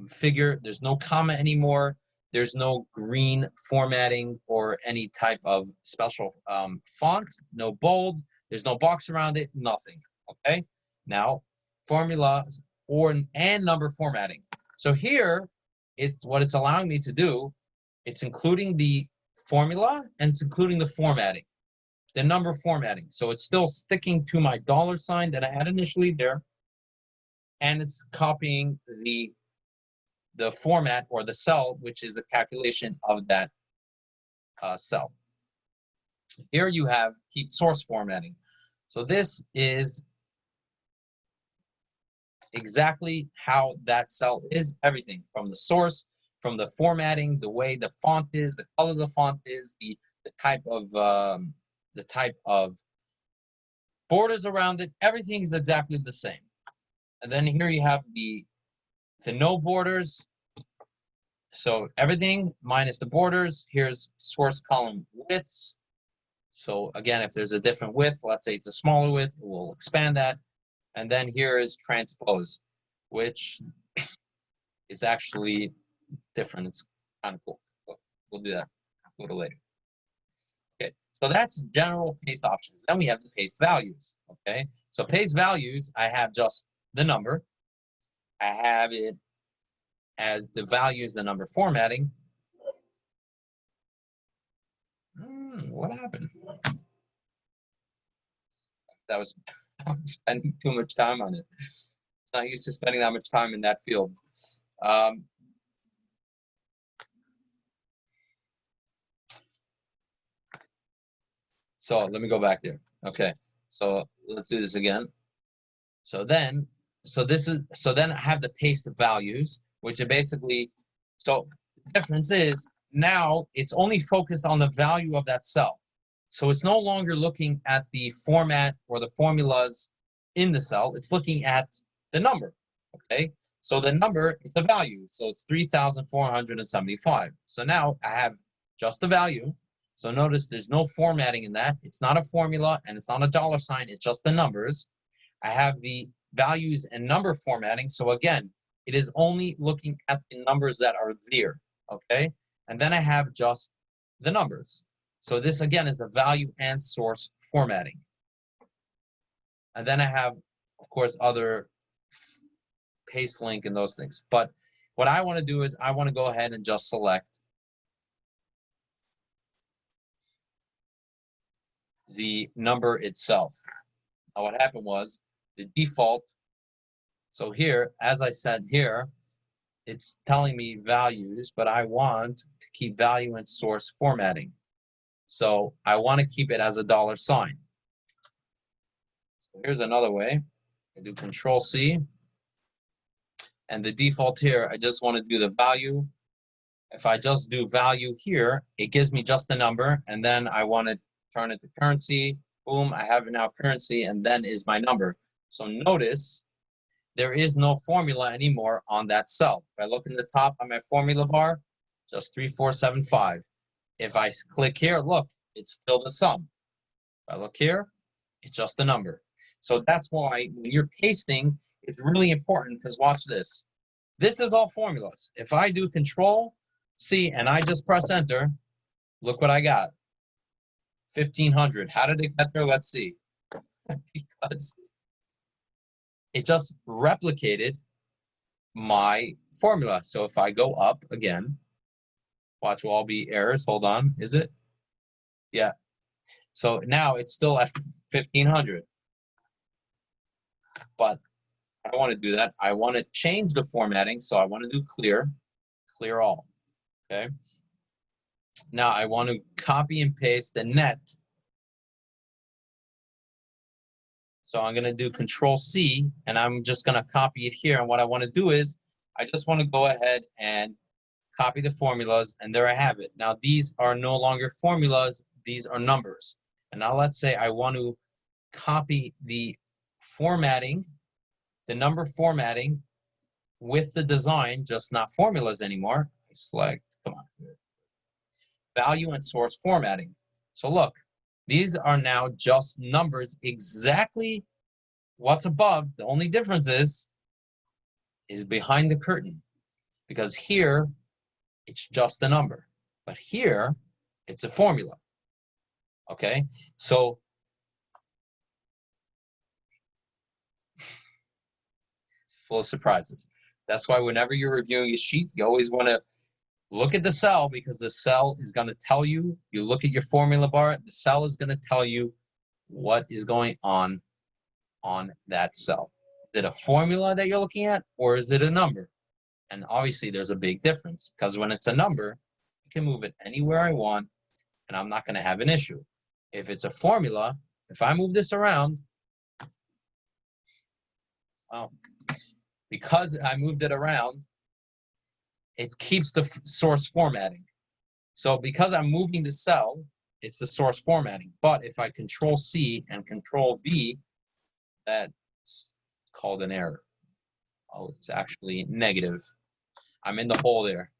figure. There's no comma anymore. There's no green formatting or any type of special font. No bold. There's no box around it. Nothing. Okay. Now formula and number formatting. So here, it's what it's allowing me to do. It's including the formula and it's including the formatting, the number formatting. So it's still sticking to my dollar sign that I had initially there, and it's copying the format or the cell, which is a calculation of that cell. Here you have keep source formatting. So this is exactly how that cell is, everything from the source, from the formatting, the way the font is, the color of the font is, the type of borders around it, everything is exactly the same. And then here you have the no borders. So everything minus the borders. Here's source column widths. So again, if there's a different width, let's say it's a smaller width, we'll expand that. And then here is transpose, which is actually different. It's kind of cool. We'll do that a little later. Okay, so that's general paste options. Then we have the paste values. Okay, so paste values, I have just the number. I have it as the values, the number formatting. What happened? I was spending too much time on it. It's not used to spending that much time in that field. So let me go back there. Okay, so let's do this again. So then I have the paste values, which are basically, so the difference is now it's only focused on the value of that cell. So it's no longer looking at the format or the formulas in the cell. It's looking at the number. Okay, so the number is the value. So it's 3,475. So now I have just the value. So notice there's no formatting in that. It's not a formula and it's not a dollar sign. It's just the numbers. I have the values and number formatting. So again, it is only looking at the numbers that are there. Okay, and then I have just the numbers. So this again is the value and source formatting. And then I have, of course, other paste link and those things. But what I want to do is I want to go ahead and just select the number itself. Now what happened was the default. So here, as I said here, it's telling me values, but I want to keep value and source formatting. So I want to keep it as a dollar sign. So here's another way. I do Control C. And the default here, I just want to do the value. If I just do value here, it gives me just the number. And then I want to turn it to currency. Boom, I have it now currency, and then is my number. So notice there is no formula anymore on that cell. If I look in the top on my formula bar, just 3475. If I click here, look, it's still the sum. If I look here, it's just a number. So that's why when you're pasting, it's really important, because watch this. This is all formulas. If I do Control C and I just press enter, look what I got. 1,500. How did it get there? Let's see. Because it just replicated my formula. So if I go up again, watch, will all be errors. Hold on. Is it? Yeah. So now it's still at 1,500. But I don't want to do that. I want to change the formatting. So I want to do clear all. Okay. Now I want to copy and paste the net. So I'm going to do Control C, and I'm just going to copy it here. And what I want to do is I just want to go ahead and copy the formulas, and there I have it. Now these are no longer formulas, these are numbers. And now let's say I want to copy the formatting, the number formatting with the design, just not formulas anymore. I select, come on, value and source formatting. So look, these are now just numbers, exactly what's above. The only difference is behind the curtain, because here it's just a number, but here it's a formula. Okay, so it's full of surprises. That's why whenever you're reviewing a sheet, you always want to look at the cell, because the cell is going to tell you. You look at your formula bar, the cell is going to tell you what is going on that cell. Is it a formula that you're looking at, or is it a number? And obviously there's a big difference, because when it's a number, I can move it anywhere I want, and I'm not going to have an issue. If it's a formula, if I move this around, because I moved it around, it keeps the source formatting. So because I'm moving the cell, it's the source formatting. But if I Control C and Control V, that's called an error. Oh, it's actually negative. I'm in the hole there.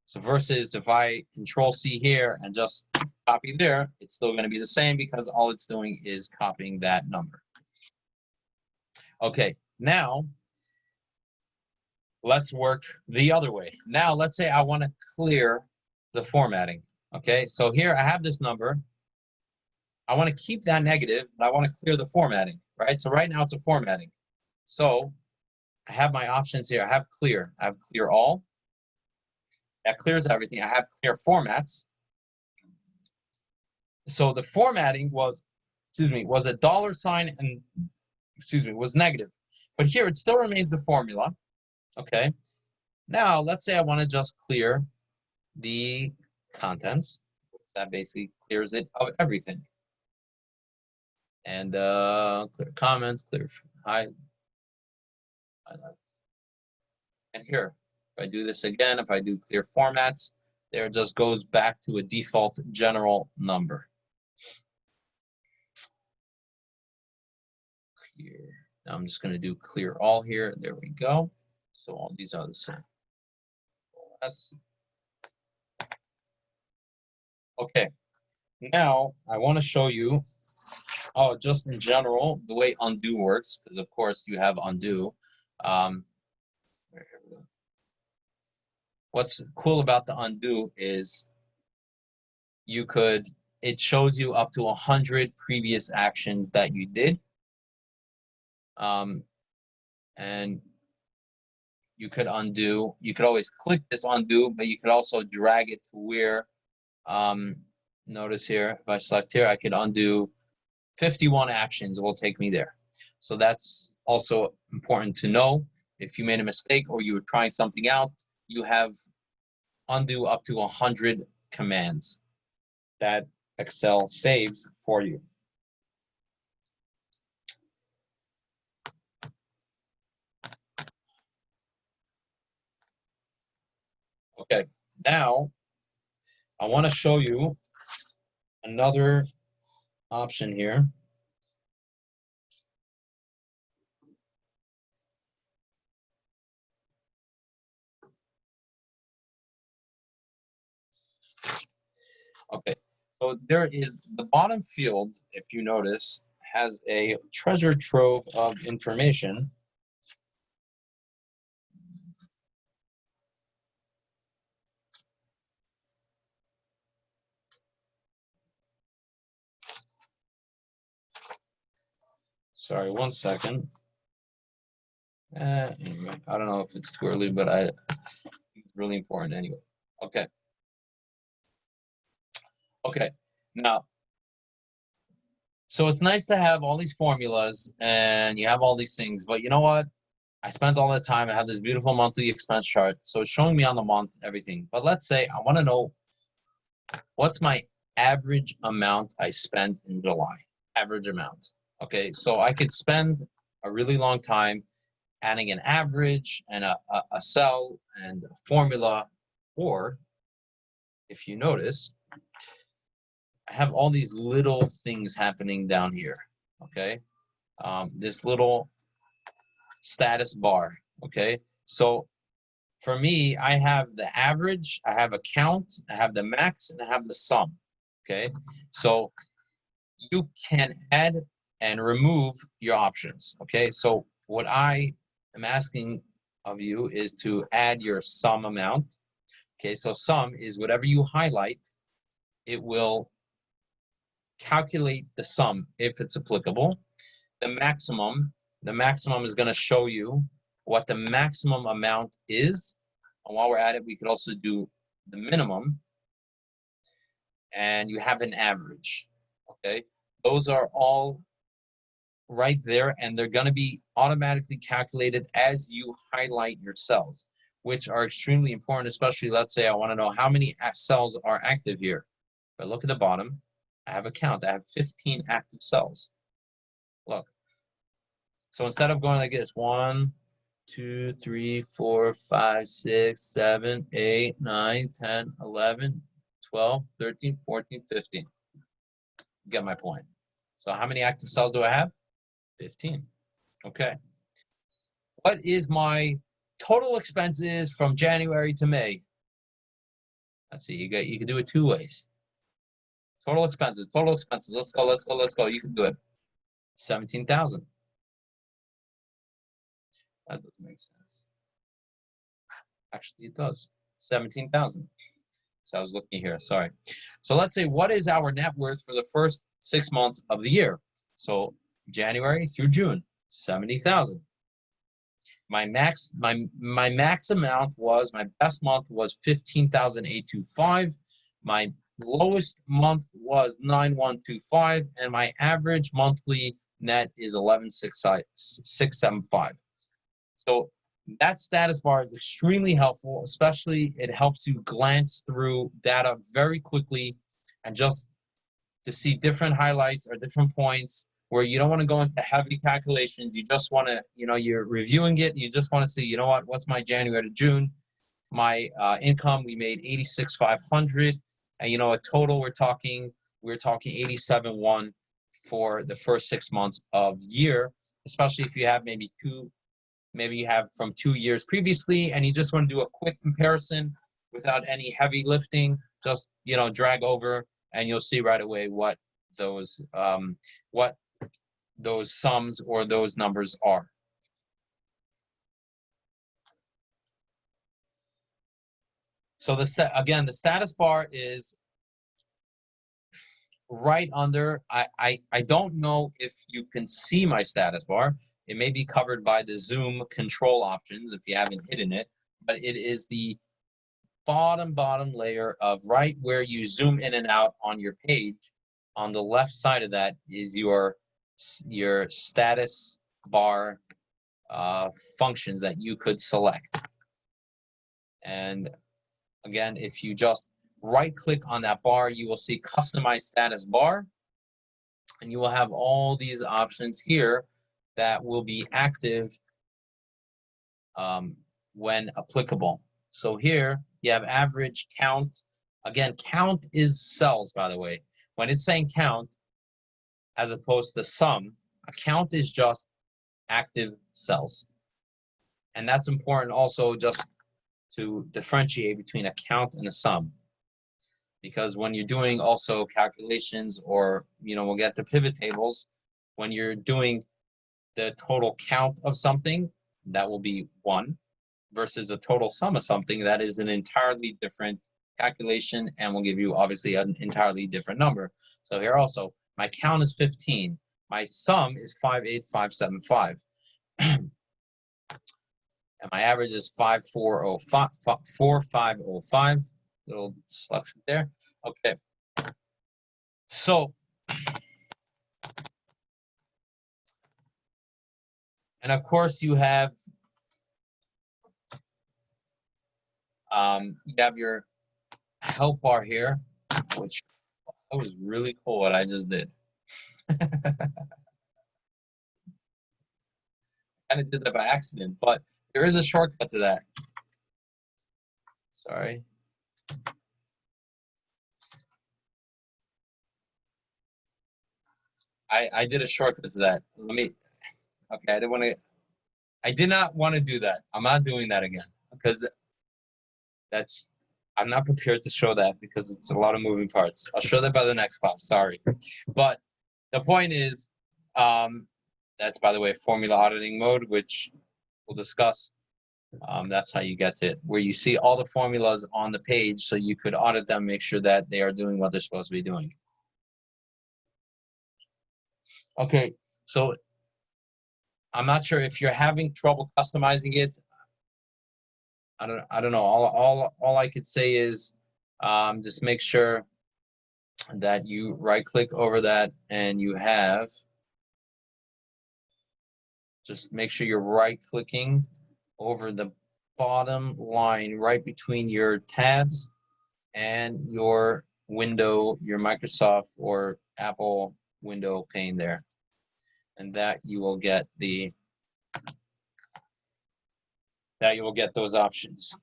So versus if I Control C here and just copy there, it's still going to be the same, because all it's doing is copying that number. Okay, now let's work the other way. Now let's say I want to clear the formatting. Okay, so here I have this number. I want to keep that negative, but I want to clear the formatting, right? So right now it's a formatting. So I have my options here. I have clear all. That clears everything. I have clear formats. So the formatting was, was a $sign and, was negative. But here it still remains the formula. Okay. Now let's say I want to just clear the contents. That basically clears it of everything. And clear comments, clear highlight. And here, if I do this again, if I do clear formats, there it just goes back to a default general number. Clear. Now I'm just going to do clear all here. There we go. So all these are the same. Yes. Okay. Now I want to show you, just in general, the way undo works, because of course you have undo. What's cool about the undo is it shows you up to 100 previous actions that you did. And you could undo. You could always click this undo, but you could also drag it to where, notice here, if I select here, I could undo 51 actions. It will take me there. So that's also important to know. If you made a mistake or you were trying something out, you have undo up to 100 commands that Excel saves for you. Okay, now I want to show you another option here. Okay, so there is the bottom field, if you notice, has a treasure trove of information. Sorry, 1 second. Anyway, I don't know if it's too early, but I think it's really important anyway. Okay. Okay. Now, so it's nice to have all these formulas and you have all these things, but you know what? I spent all the time. I have this beautiful monthly expense chart. So it's showing me on the month everything. But let's say I want to know what's my average amount I spent in July. Average amount. Okay, so I could spend a really long time adding an average and a cell and a formula, or if you notice, I have all these little things happening down here, okay? This little status bar, okay? So for me, I have the average, I have a count, I have the max, and I have the sum, okay? So you can add and remove your options, okay? So what I am asking of you is to add your sum amount, okay? So sum is whatever you highlight, it will calculate the sum if it's applicable. The maximum is going to show you what the maximum amount is. And while we're at it, we could also do the minimum. And you have an average, okay? Those are all right there, and they're going to be automatically calculated as you highlight your cells, which are extremely important, especially, let's say I want to know how many cells are active here. If I look at the bottom, I have a count. I have 15 active cells. Look. So instead of going like this, 1, 2, 3, 4, 5, 6, 7, 8, 9, 10, 11, 12, 13, 14, 15. You get my point. So how many active cells do I have? 15. Okay. What is my total expenses from January to May? Let's see, you can do it 2 ways. Total expenses. Let's go. You can do it. 17,000. That doesn't make sense. Actually, it does. 17,000. So I was looking here, sorry. So let's say, what is our net worth for the first 6 months of the year? So January through June, 70,000. My max amount was, my best month was 15,825. My lowest month was 9,125, and my average monthly net is 11,675. So that status bar is extremely helpful, especially it helps you glance through data very quickly and just to see different highlights or different points where you don't want to go into heavy calculations. You just want to, you're reviewing it. You just want to see, what's my January to June? My income, we made 86,500. And, a total, we're talking 87,1 for the first 6 months of the year, especially if you have maybe you have from 2 years previously, and you just want to do a quick comparison without any heavy lifting. Just, drag over, and you'll see right away what those sums or those numbers are. So the status bar is right under. I don't know if you can see my status bar. It may be covered by the zoom control options if you haven't hidden it, but it is the bottom layer of right where you zoom in and out on your page. On the left side of that is your status bar functions that you could select. And again, if you just right click on that bar, you will see customize status bar, and you will have all these options here that will be active when applicable. So here you have average, count. Again, count is cells, by the way. When it's saying count, as opposed to sum, a count is just active cells. And that's important also just to differentiate between a count and a sum. because when you're doing also calculations, or, we'll get to pivot tables, when you're doing the total count of something, that will be 1, versus a total sum of something, that is an entirely different calculation and will give you obviously an entirely different number. So here also, my count is 15. My sum is 58575. And my average is 4505. Little selection there. Okay. So, and of course you have your help bar here, which that was really cool what I just did. Kind of did that by accident, but there is a shortcut to that. Sorry. I did a shortcut to that. Okay, I did not want to do that. I'm not doing that again, because I'm not prepared to show that, because it's a lot of moving parts. I'll show that by the next class, sorry. But the point is, that's, by the way, formula auditing mode, which we'll discuss. That's how you get to it, where you see all the formulas on the page so you could audit them, make sure that they are doing what they're supposed to be doing. Okay, so I'm not sure if you're having trouble customizing it. I don't know. All I could say is just make sure that you right-click over that, and you have, just make sure you're right-clicking over the bottom line right between your tabs and your window, your Microsoft or Apple window pane there. And that you will get those options.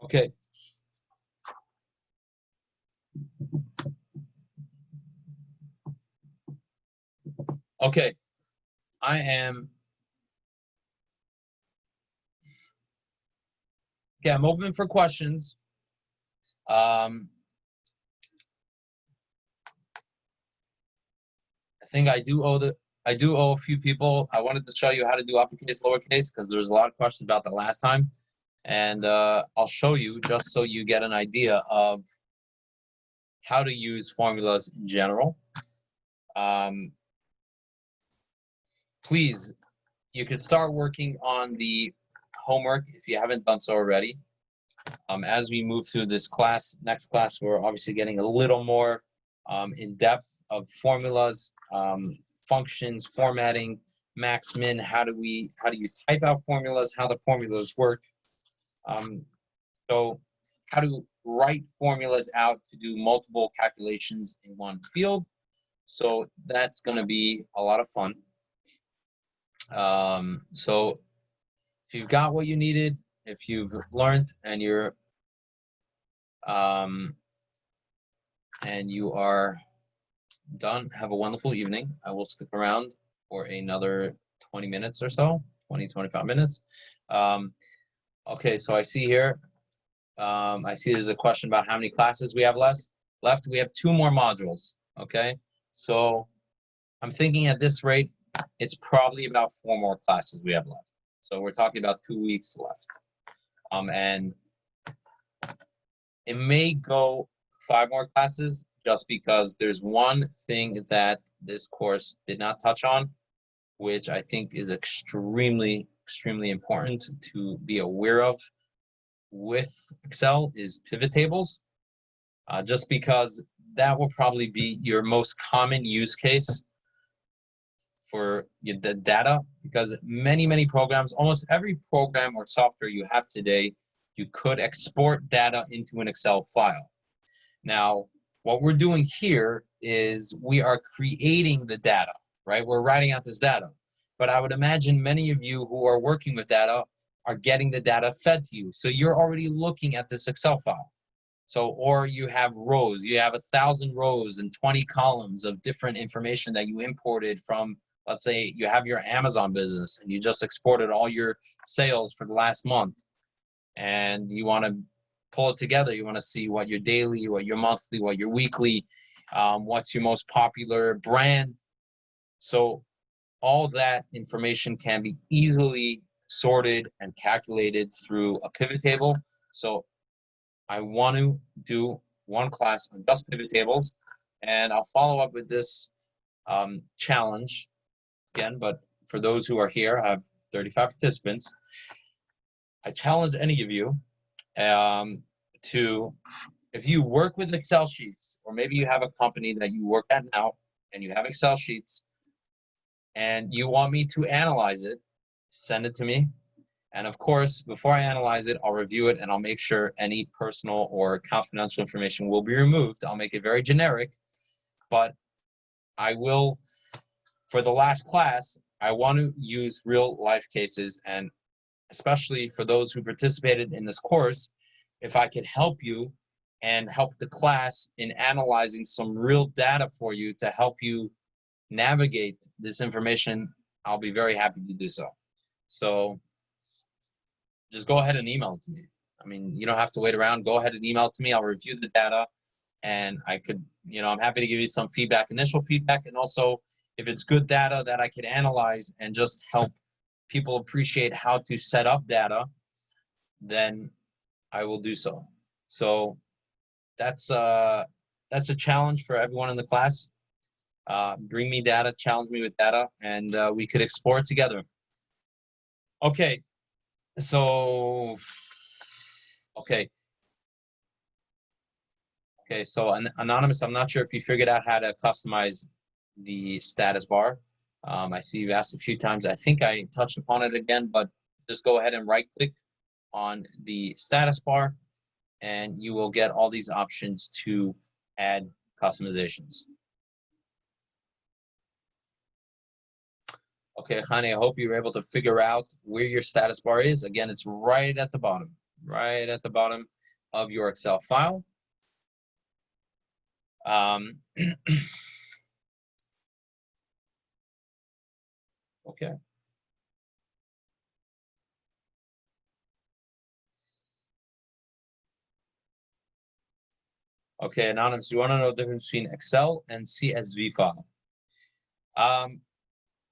Okay. Okay. I'm open for questions. I think I do owe a few people. I wanted to show you how to do uppercase, lowercase, because there was a lot of questions about that last time. And I'll show you just so you get an idea of how to use formulas in general. Please, you can start working on the homework if you haven't done so already. As we move through this class, next class, we're obviously getting a little more in depth of formulas, functions, formatting, max, min, how do you type out formulas, how the formulas work. So how to write formulas out to do multiple calculations in one field. So that's going to be a lot of fun. So if you've got what you needed, if you've learned and you are done, have a wonderful evening. I will stick around for another 20 minutes or so, 25 minutes. Okay, so I see here, I see there's a question about how many classes we have left. We have 2 more modules, okay? So I'm thinking at this rate, it's probably about 4 more classes we have left. So we're talking about 2 weeks left. And it may go 5 more classes, just because there's one thing that this course did not touch on, which I think is extremely, extremely important to be aware of with Excel, is pivot tables. Just because that will probably be your most common use case for the data, because many programs, almost every program or software you have today, you could export data into an Excel file. Now, what we're doing here is we are creating the data, right? We're writing out this data. But I would imagine many of you who are working with data are getting the data fed to you. So you're already looking at this Excel file. So, or you have rows, you have 1,000 rows and 20 columns of different information that you imported from Let's say you have your Amazon business and you just exported all your sales for the last month, and you want to pull it together. You want to see what your daily, what your monthly, what your weekly, what's your most popular brand. So all that information can be easily sorted and calculated through a pivot table. So I want to do one class on just pivot tables, and I'll follow up with this challenge again. But for those who are here, I have 35 participants. I challenge any of you to, if you work with Excel sheets, or maybe you have a company that you work at now and you have Excel sheets and you want me to analyze it, send it to me. And of course, before I analyze it, I'll review it and I'll make sure any personal or confidential information will be removed. I'll make it very generic, but I will, for the last class, I want to use real life cases, and especially for those who participated in this course, if I could help you and help the class in analyzing some real data for you to help you navigate this information, I'll be very happy to do so. So just go ahead and email it to me. I mean, you don't have to wait around. Go ahead and email it to me. I'll review the data, and I could, I'm happy to give you some feedback, initial feedback, and also if it's good data that I could analyze and just help people appreciate how to set up data, then I will do so. So that's a challenge for everyone in the class. Bring me data, challenge me with data, and we could explore it together. Okay, so so Anonymous, I'm not sure if you figured out how to customize the status bar. I see you asked a few times. I think I touched upon it again, but just go ahead and right click on the status bar and you will get all these options to add customizations. Okay, Khani, I hope you were able to figure out where your status bar is. Again, it's right at the bottom of your Excel file. Okay. Okay, Anonymous, you want to know the difference between Excel and CSV file?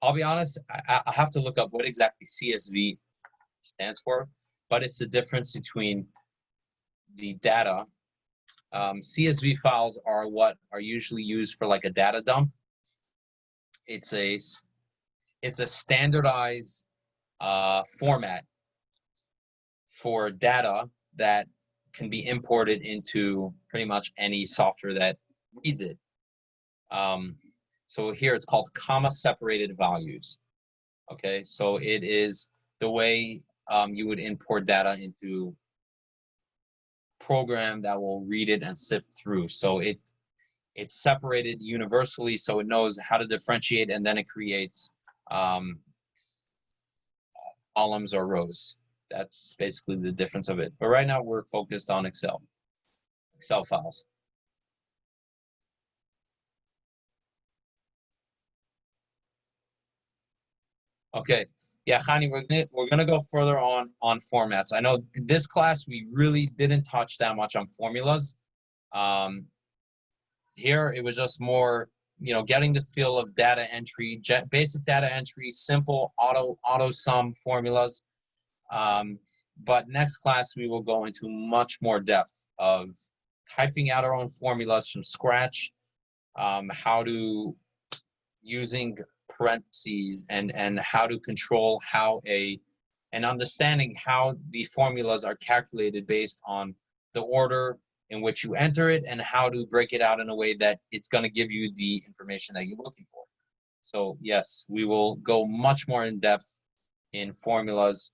I'll be honest, I have to look up what exactly CSV stands for, but it's the difference between the data. CSV files are what are usually used for like a data dump. It's a standardized format for data that can be imported into pretty much any software that reads it. So here it's called comma separated values. Okay, so it is the way you would import data into a program that will read it and sift through. So it's separated universally, so it knows how to differentiate, and then it creates columns or rows. That's basically the difference of it. But right now we're focused on Excel files. Okay, yeah, Khani, we're gonna go further on formats. I know in this class we really didn't touch that much on formulas. Here it was just more, getting the feel of data entry, basic data entry, simple auto sum formulas. But next class we will go into much more depth of typing out our own formulas from scratch, how to using parentheses and how to control and understanding how the formulas are calculated based on the order in which you enter it and how to break it out in a way that it's going to give you the information that you're looking for. So yes, we will go much more in depth in formulas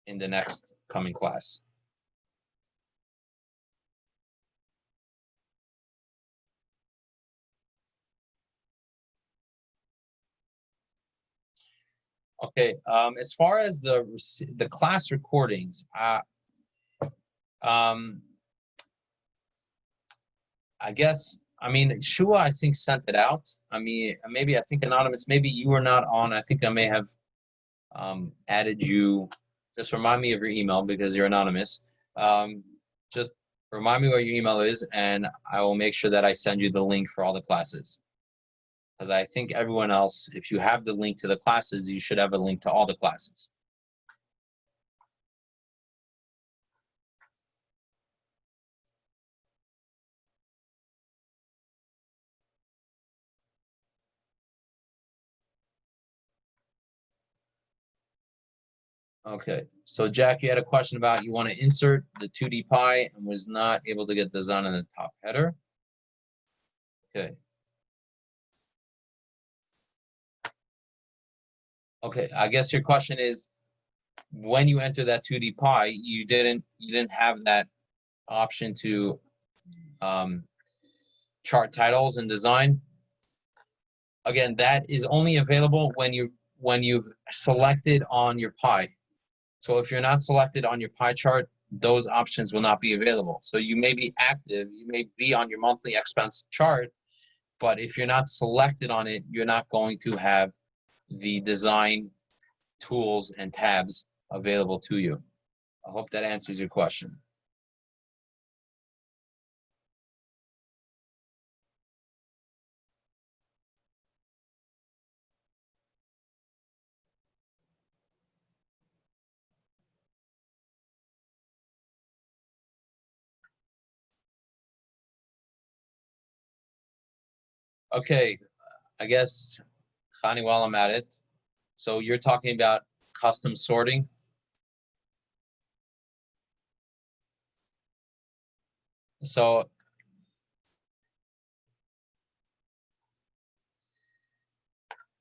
in the next coming class. Okay, as far as the class recordings, I guess I mean, Shua, I think, sent it out. I mean, maybe I think Anonymous, maybe you were not on. I think I may have added you. Just remind me of your email because you're anonymous. Just remind me what your email is, and I will make sure that I send you the link for all the classes. Because I think everyone else, if you have the link to the classes, you should have a link to all the classes. Okay, so Jack, you had a question about you want to insert the 2D pie and was not able to get design on the top header. Okay. Okay, I guess your question is when you enter that 2D pie, you didn't have that option to chart titles and design. Again, that is only available when you've selected on your pie. So if you're not selected on your pie chart, those options will not be available. So you may be active, you may be on your monthly expense chart, but if you're not selected on it, you're not going to have the design tools and tabs available to you. I hope that answers your question. Okay, I guess, Khani, while I'm at it, so you're talking about custom sorting. So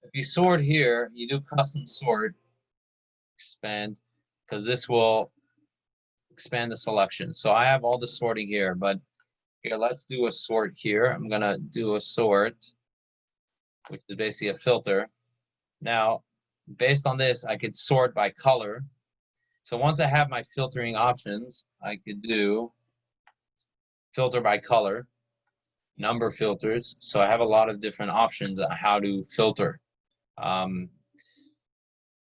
if you sort here, you do custom sort, expand, because this will expand the selection. So I have all the sorting here, but here, let's do a sort here. I'm gonna do a sort, which is basically a filter. Now, based on this, I could sort by color. So once I have my filtering options, I could do filter by color, number filters. So I have a lot of different options on how to filter.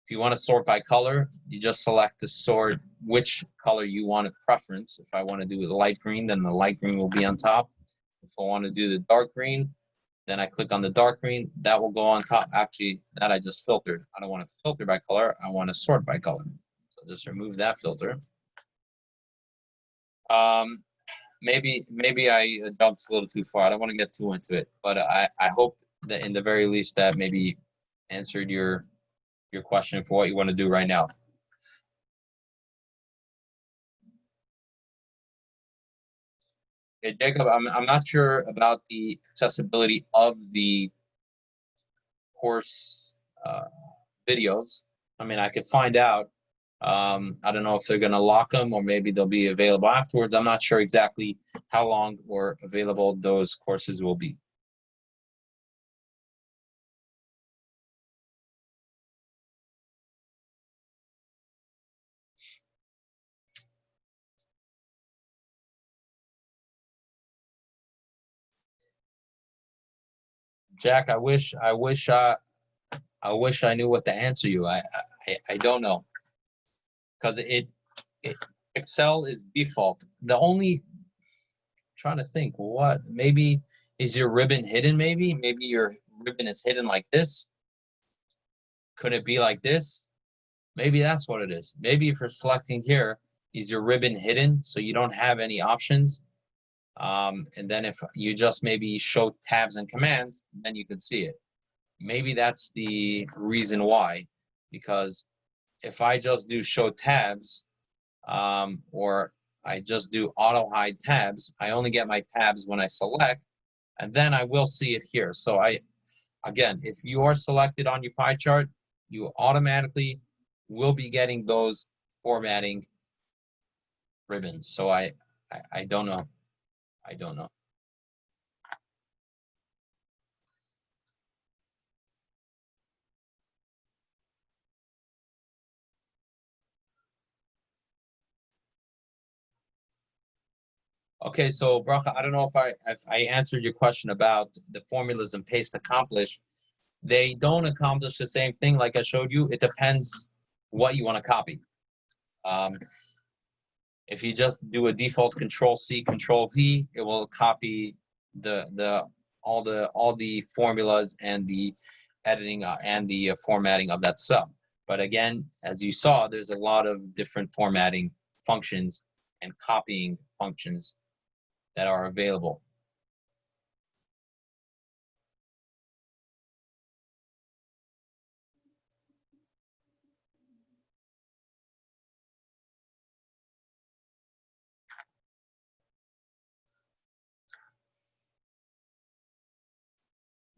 If you want to sort by color, you just select the sort, which color you want to preference. If I want to do the light green, then the light green will be on top. If I want to do the dark green, then I click on the dark green, that will go on top. Actually, that I just filtered. I don't want to filter by color, I want to sort by color. So just remove that filter. Maybe I jumped a little too far. I don't want to get too into it, but I hope that in the very least that maybe answered your question for what you want to do right now. Okay, Jacob, I'm not sure about the accessibility of the course videos. I mean, I could find out. I don't know if they're going to lock them or maybe they'll be available afterwards. I'm not sure exactly how long or available those courses will be. Jack, I wish I knew what to answer you. I don't know, because it Excel is default. The only trying to think what maybe is your ribbon hidden. Maybe your ribbon is hidden like this. Could it be like this? Maybe that's what it is. Maybe if you're selecting here, is your ribbon hidden so you don't have any options? And then if you just maybe show tabs and commands, then you can see it. Maybe that's the reason why, because if I just do show tabs, or I just do auto hide tabs, I only get my tabs when I select, and then I will see it here. So again, if you are selected on your pie chart, you automatically will be getting those formatting ribbons. So I don't know. I don't know. Okay, so Bracha, I don't know if I answered your question about the formulas and paste accomplish. They don't accomplish the same thing like I showed you. It depends what you want to copy. If you just do a default Control C, Control V, it will copy all the formulas and the editing and the formatting of that cell. But again, as you saw, there's a lot of different formatting functions and copying functions that are available.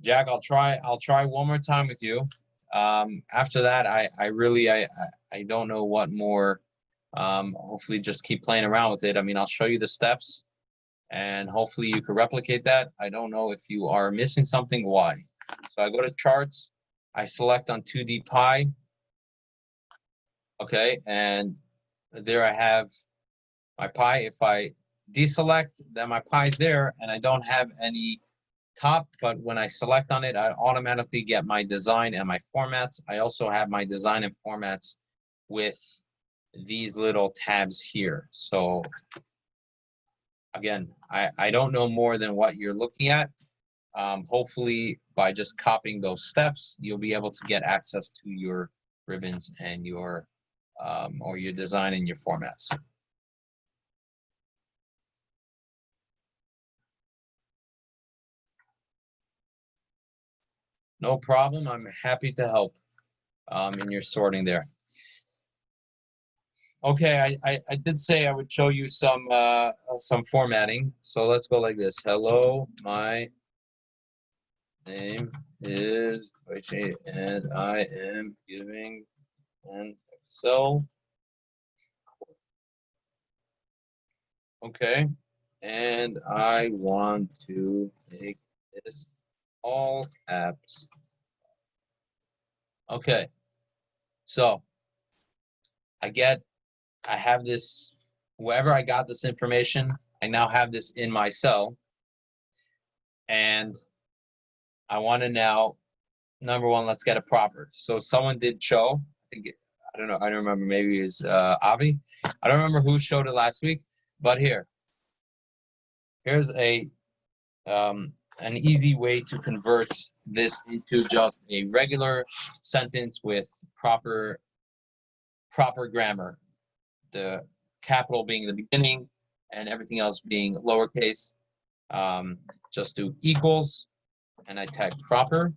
Jack, I'll try one more time with you. After that, I don't know what more. Hopefully just keep playing around with it. I mean, I'll show you the steps and hopefully you can replicate that. I don't know if you are missing something, why. So I go to charts, I select on 2D pie. Okay, and there I have my pie. If I deselect, then my pie is there and I don't have any top, but when I select on it, I automatically get my design and my formats. I also have my design and formats with these little tabs here. So again, I don't know more than what you're looking at. Hopefully by just copying those steps, you'll be able to get access to your ribbons and your or your design and your formats. No problem. I'm happy to help in your sorting there. Okay, I did say I would show you some formatting. So let's go like this. Hello, my name is Maishi, and I am giving an Excel. Okay, and I want to make this all caps. Okay, so I have this, wherever I got this information, I now have this in my cell. And I want to now, number one, let's get it proper. So someone did show, I don't know, I don't remember, maybe it was Avi. I don't remember who showed it last week, but here's an easy way to convert this into just a regular sentence with proper grammar. The capital being the beginning and everything else being lowercase. Just do equals and I type proper.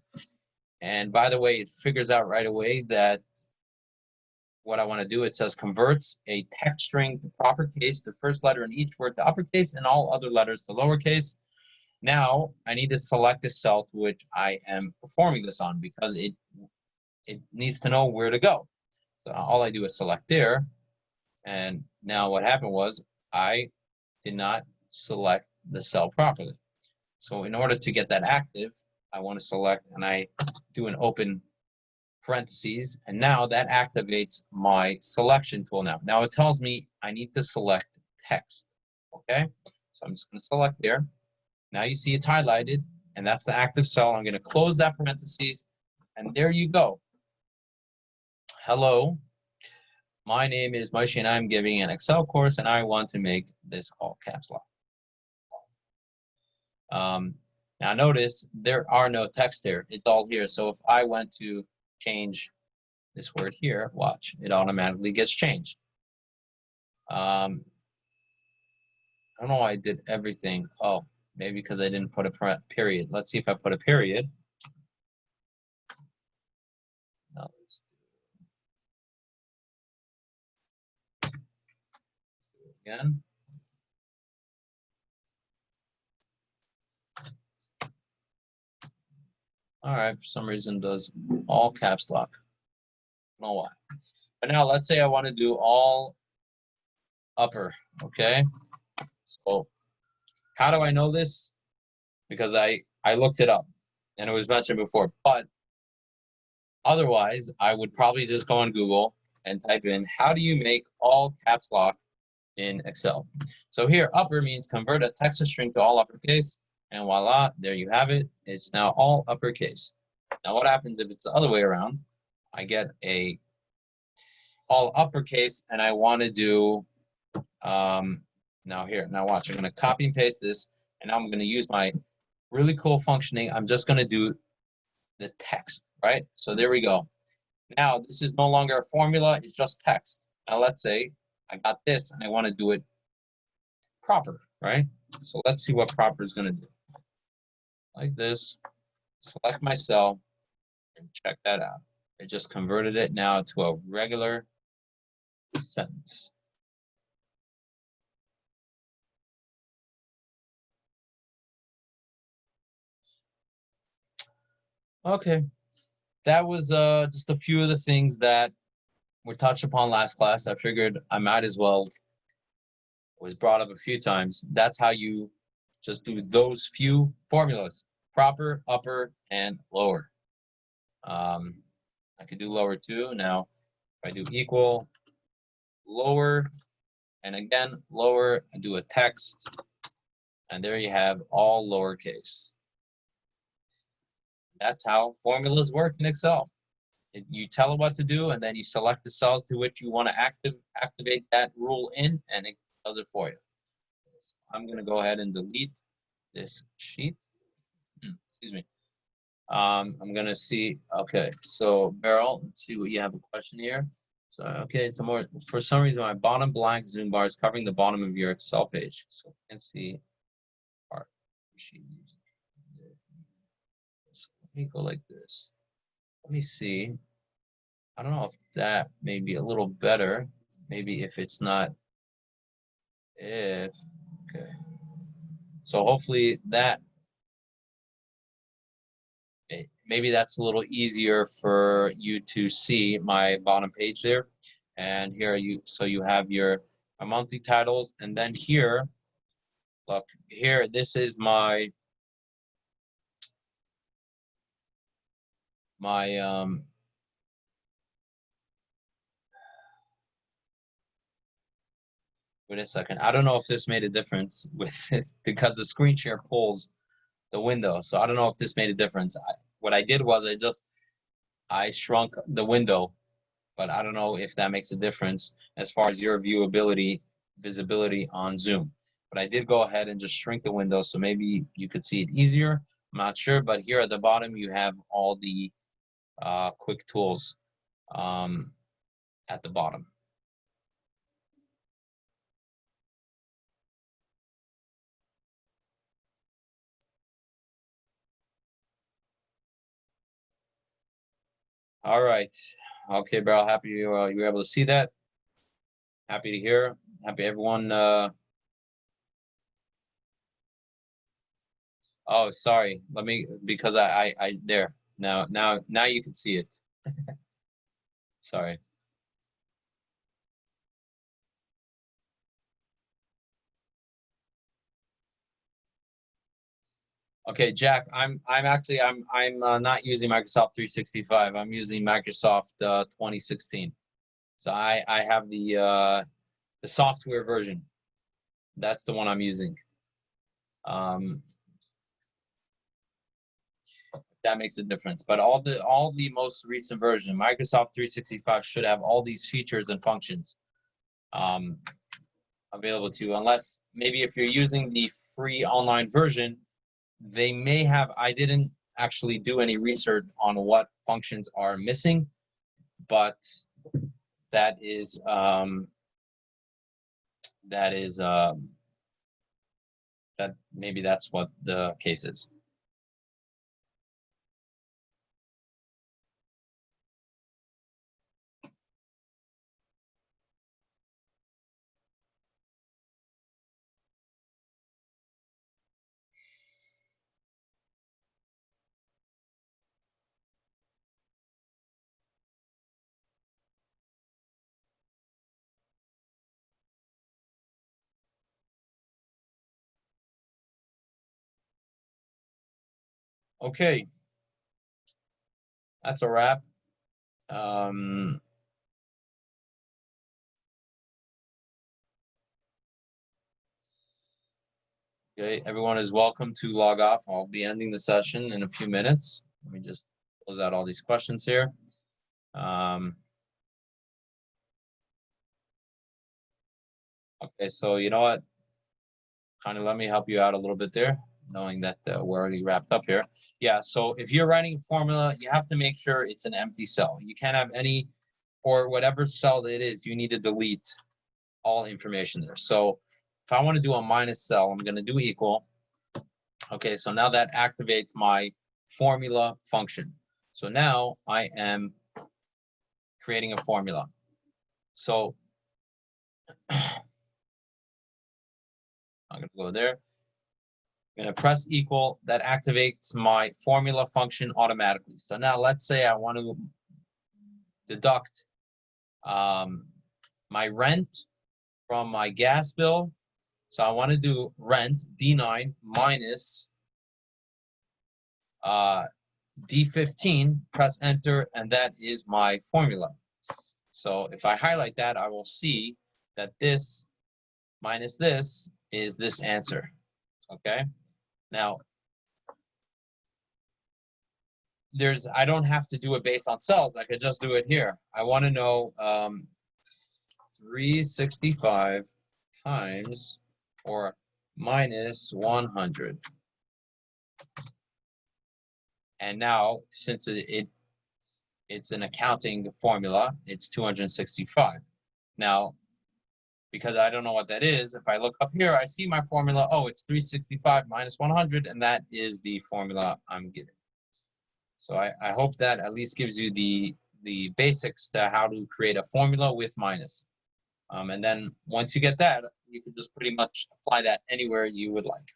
And by the way, it figures out right away that what I want to do, it says converts a text string to proper case, the first letter in each word to uppercase and all other letters to lowercase. Now I need to select a cell to which I am performing this on because it needs to know where to go. So all I do is select there. And now what happened was I did not select the cell properly. So in order to get that active, I want to select and I do an open parentheses, and now that activates my selection tool now. Now it tells me I need to select text, okay? So I'm just going to select there. Now you see it's highlighted, and that's the active cell. I'm going to close that parentheses, and there you go. Hello, my name is Maishi, and I'm giving an Excel course, and I want to make this all caps lock. Now notice there are no text there. It's all here. So if I went to change this word here, watch, it automatically gets changed. I don't know why I did everything. Oh, maybe because I didn't put a period. Let's see if I put a period. No, let's do it again. All right, for some reason does all caps lock. I don't know why. But now let's say I want to do all upper, okay? So how do I know this? Because I looked it up and it was mentioned before, but otherwise I would probably just go on Google and type in, how do you make all caps lock in Excel. So here, upper means convert a text string to all uppercase, and voila, there you have it. It's now all uppercase. Now what happens if it's the other way around? I get a all uppercase, and I want to do, now watch, I'm going to copy and paste this, and I'm going to use my really cool functioning. I'm just going to do the text, right? So there we go. Now this is no longer a formula, it's just text. Now let's say I got this and I want to do it proper, right? So let's see what proper is going to do. Like this, select my cell, and check that out. It just converted it now to a regular sentence. Okay, that was just a few of the things that were touched upon last class. I figured I might as well. It was brought up a few times. That's how you just do those few formulas: proper, upper, and lower. I could do lower too. Now, if I do equal, lower, and again, lower, I do a text, and there you have all lowercase. That's how formulas work in Excel. You tell it what to do, and then you select the cells to which you want to activate that rule in, and it does it for you. I'm going to go ahead and delete this sheet. Excuse me. I'm going to see, okay, so Beryl, let's see what you have a question here. So, okay, some more. For some reason, my bottom blank zoom bar is covering the bottom of your Excel page. So, you can see part sheet. So let me go like this. Let me see. I don't know if that may be a little better. Maybe if it's not, okay. So hopefully that, maybe that's a little easier for you to see my bottom page there. And here so you have your monthly titles, and then here, look, here, this is my wait a second. I don't know if this made a difference with it because the screen share pulls the window. So I don't know if this made a difference. What I did was I shrunk the window, but I don't know if that makes a difference as far as your visibility on Zoom. But I did go ahead and just shrink the window, so maybe you could see it easier. I'm not sure, but here at the bottom you have all the quick tools at the bottom. All right. Okay, Beryl, happy you were able to see that. Happy to hear. Happy everyone. Oh, sorry. Let me, because I there. Now you can see it. Sorry. Okay, Jack, I'm not using Microsoft 365. I'm using Microsoft 2016. So I have the software version. That's the one I'm using. That makes a difference. But all the most recent version, Microsoft 365 should have all these features and functions available to you, unless maybe if you're using the free online version, they may have, I didn't actually do any research on what functions are missing, but that maybe that's what the case is. Okay, that's a wrap. Okay, everyone is welcome to log off. I'll be ending the session in a few minutes. Let me just close out all these questions here. Okay, so you know what? Kind of let me help you out a little bit there, knowing that we're already wrapped up here. Yeah, so if you're writing a formula, you have to make sure it's an empty cell. You can't have any, or whatever cell it is, you need to delete all information there. So if I want to do a minus cell, I'm going to do equal. Okay, so now that activates my formula function. So now I am creating a formula. So I'm going to go there. I'm going to press equal. That activates my formula function automatically. So now let's say I want to deduct my rent from my gas bill. So I want to do rent, D9 minus D15, press enter, and that is my formula. So if I highlight that, I will see that this minus this is this answer, okay? Now, I don't have to do it based on cells. I could just do it here. I want to know 365 times or minus 100. And now, since it's an accounting formula, it's 265. Now, because I don't know what that is, if I look up here, I see my formula. Oh, it's 365 minus 100, and that is the formula I'm getting. So I hope that at least gives you the basics to how to create a formula with minus. And then once you get that, you can just pretty much apply that anywhere you would like.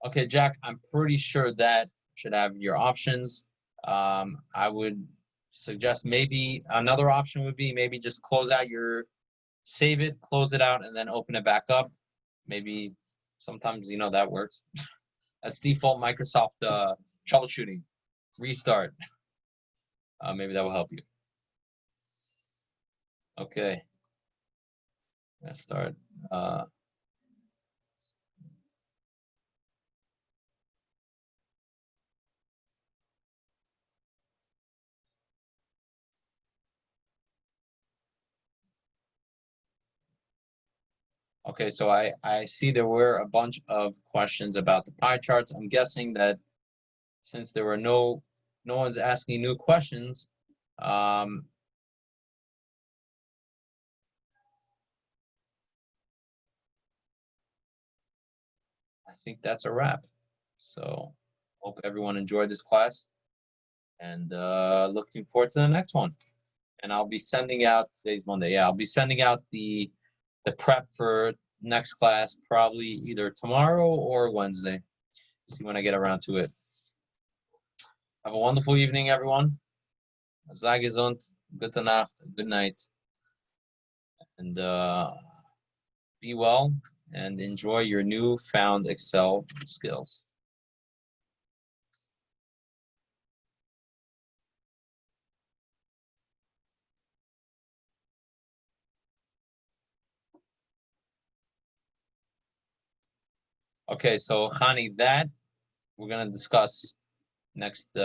Okay, Jack, I'm pretty sure that should have your options. I would suggest maybe another option would be maybe just close out save it, close it out, and then open it back up. Maybe sometimes, that works. That's default Microsoft troubleshooting. Restart. Maybe that will help you. Okay. Let's start. Okay, so I see there were a bunch of questions about the pie charts. I'm guessing that since there were no one's asking new questions, I think that's a wrap. So hope everyone enjoyed this class, and looking forward to the next one. And I'll be sending out, today's Monday, yeah, I'll be sending out the prep for next class probably either tomorrow or Wednesday. See when I get around to it. Have a wonderful evening, everyone. Sei gesund, gute Nacht, good night, and be well and enjoy your newfound Excel skills. Okay, so Hani, that we're gonna discuss next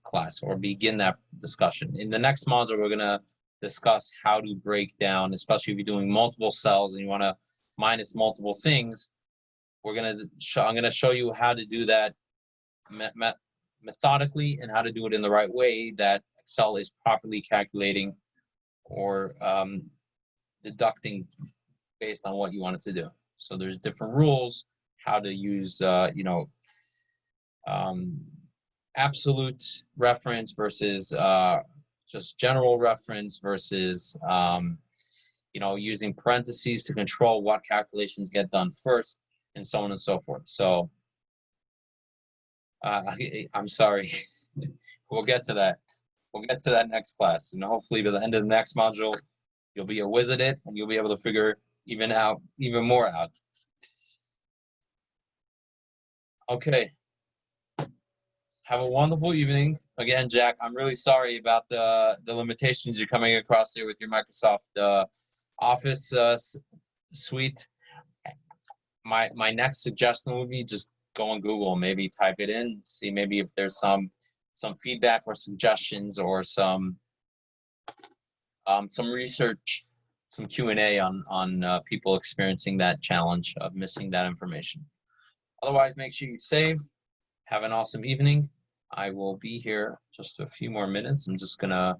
class, or begin that discussion. In the next module, we're gonna discuss how to break down, especially if you're doing multiple cells and you want to minus multiple things. I'm gonna show you how to do that methodically and how to do it in the right way that Excel is properly calculating or deducting based on what you want it to do. So there's different rules, how to use, absolute reference versus just general reference versus, using parentheses to control what calculations get done first, and so on and so forth. So I'm sorry. We'll get to that. We'll get to that next class, and hopefully by the end of the next module, you'll be a whiz at it, and you'll be able to figure even more out. Okay. Have a wonderful evening. Again, Jack, I'm really sorry about the limitations you're coming across here with your Microsoft Office suite. My next suggestion would be just go on Google, maybe type it in, see maybe if there's some feedback or suggestions or some research, some Q&A on people experiencing that challenge of missing that information. Otherwise, make sure you save. Have an awesome evening. I will be here just a few more minutes. I'm just gonna,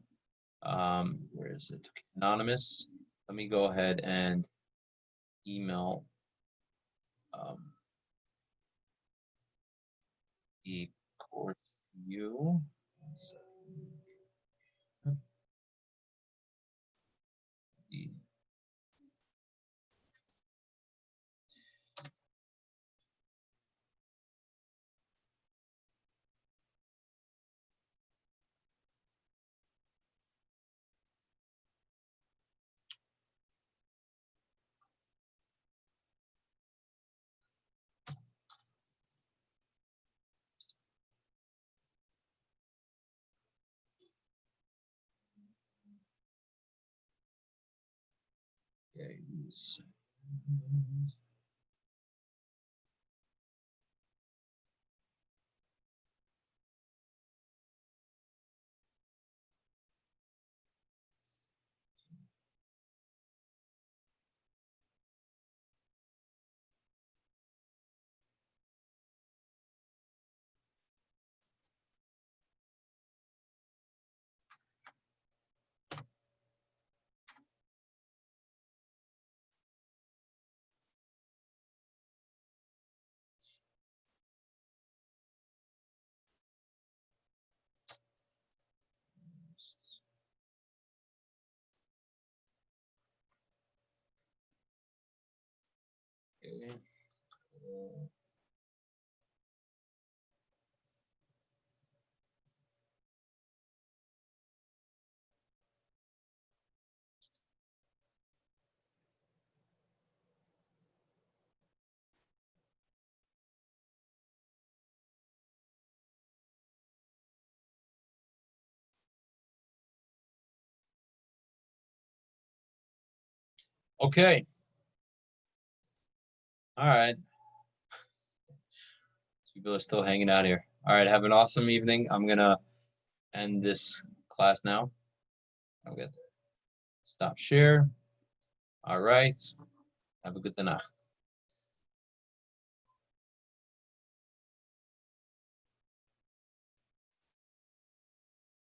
where is it? Anonymous. Let me go ahead and email the course to you. Okay. Okay. All right. People are still hanging out here. All right. Have an awesome evening. I'm gonna end this class now. I'll get stop share. All right. Have a good night.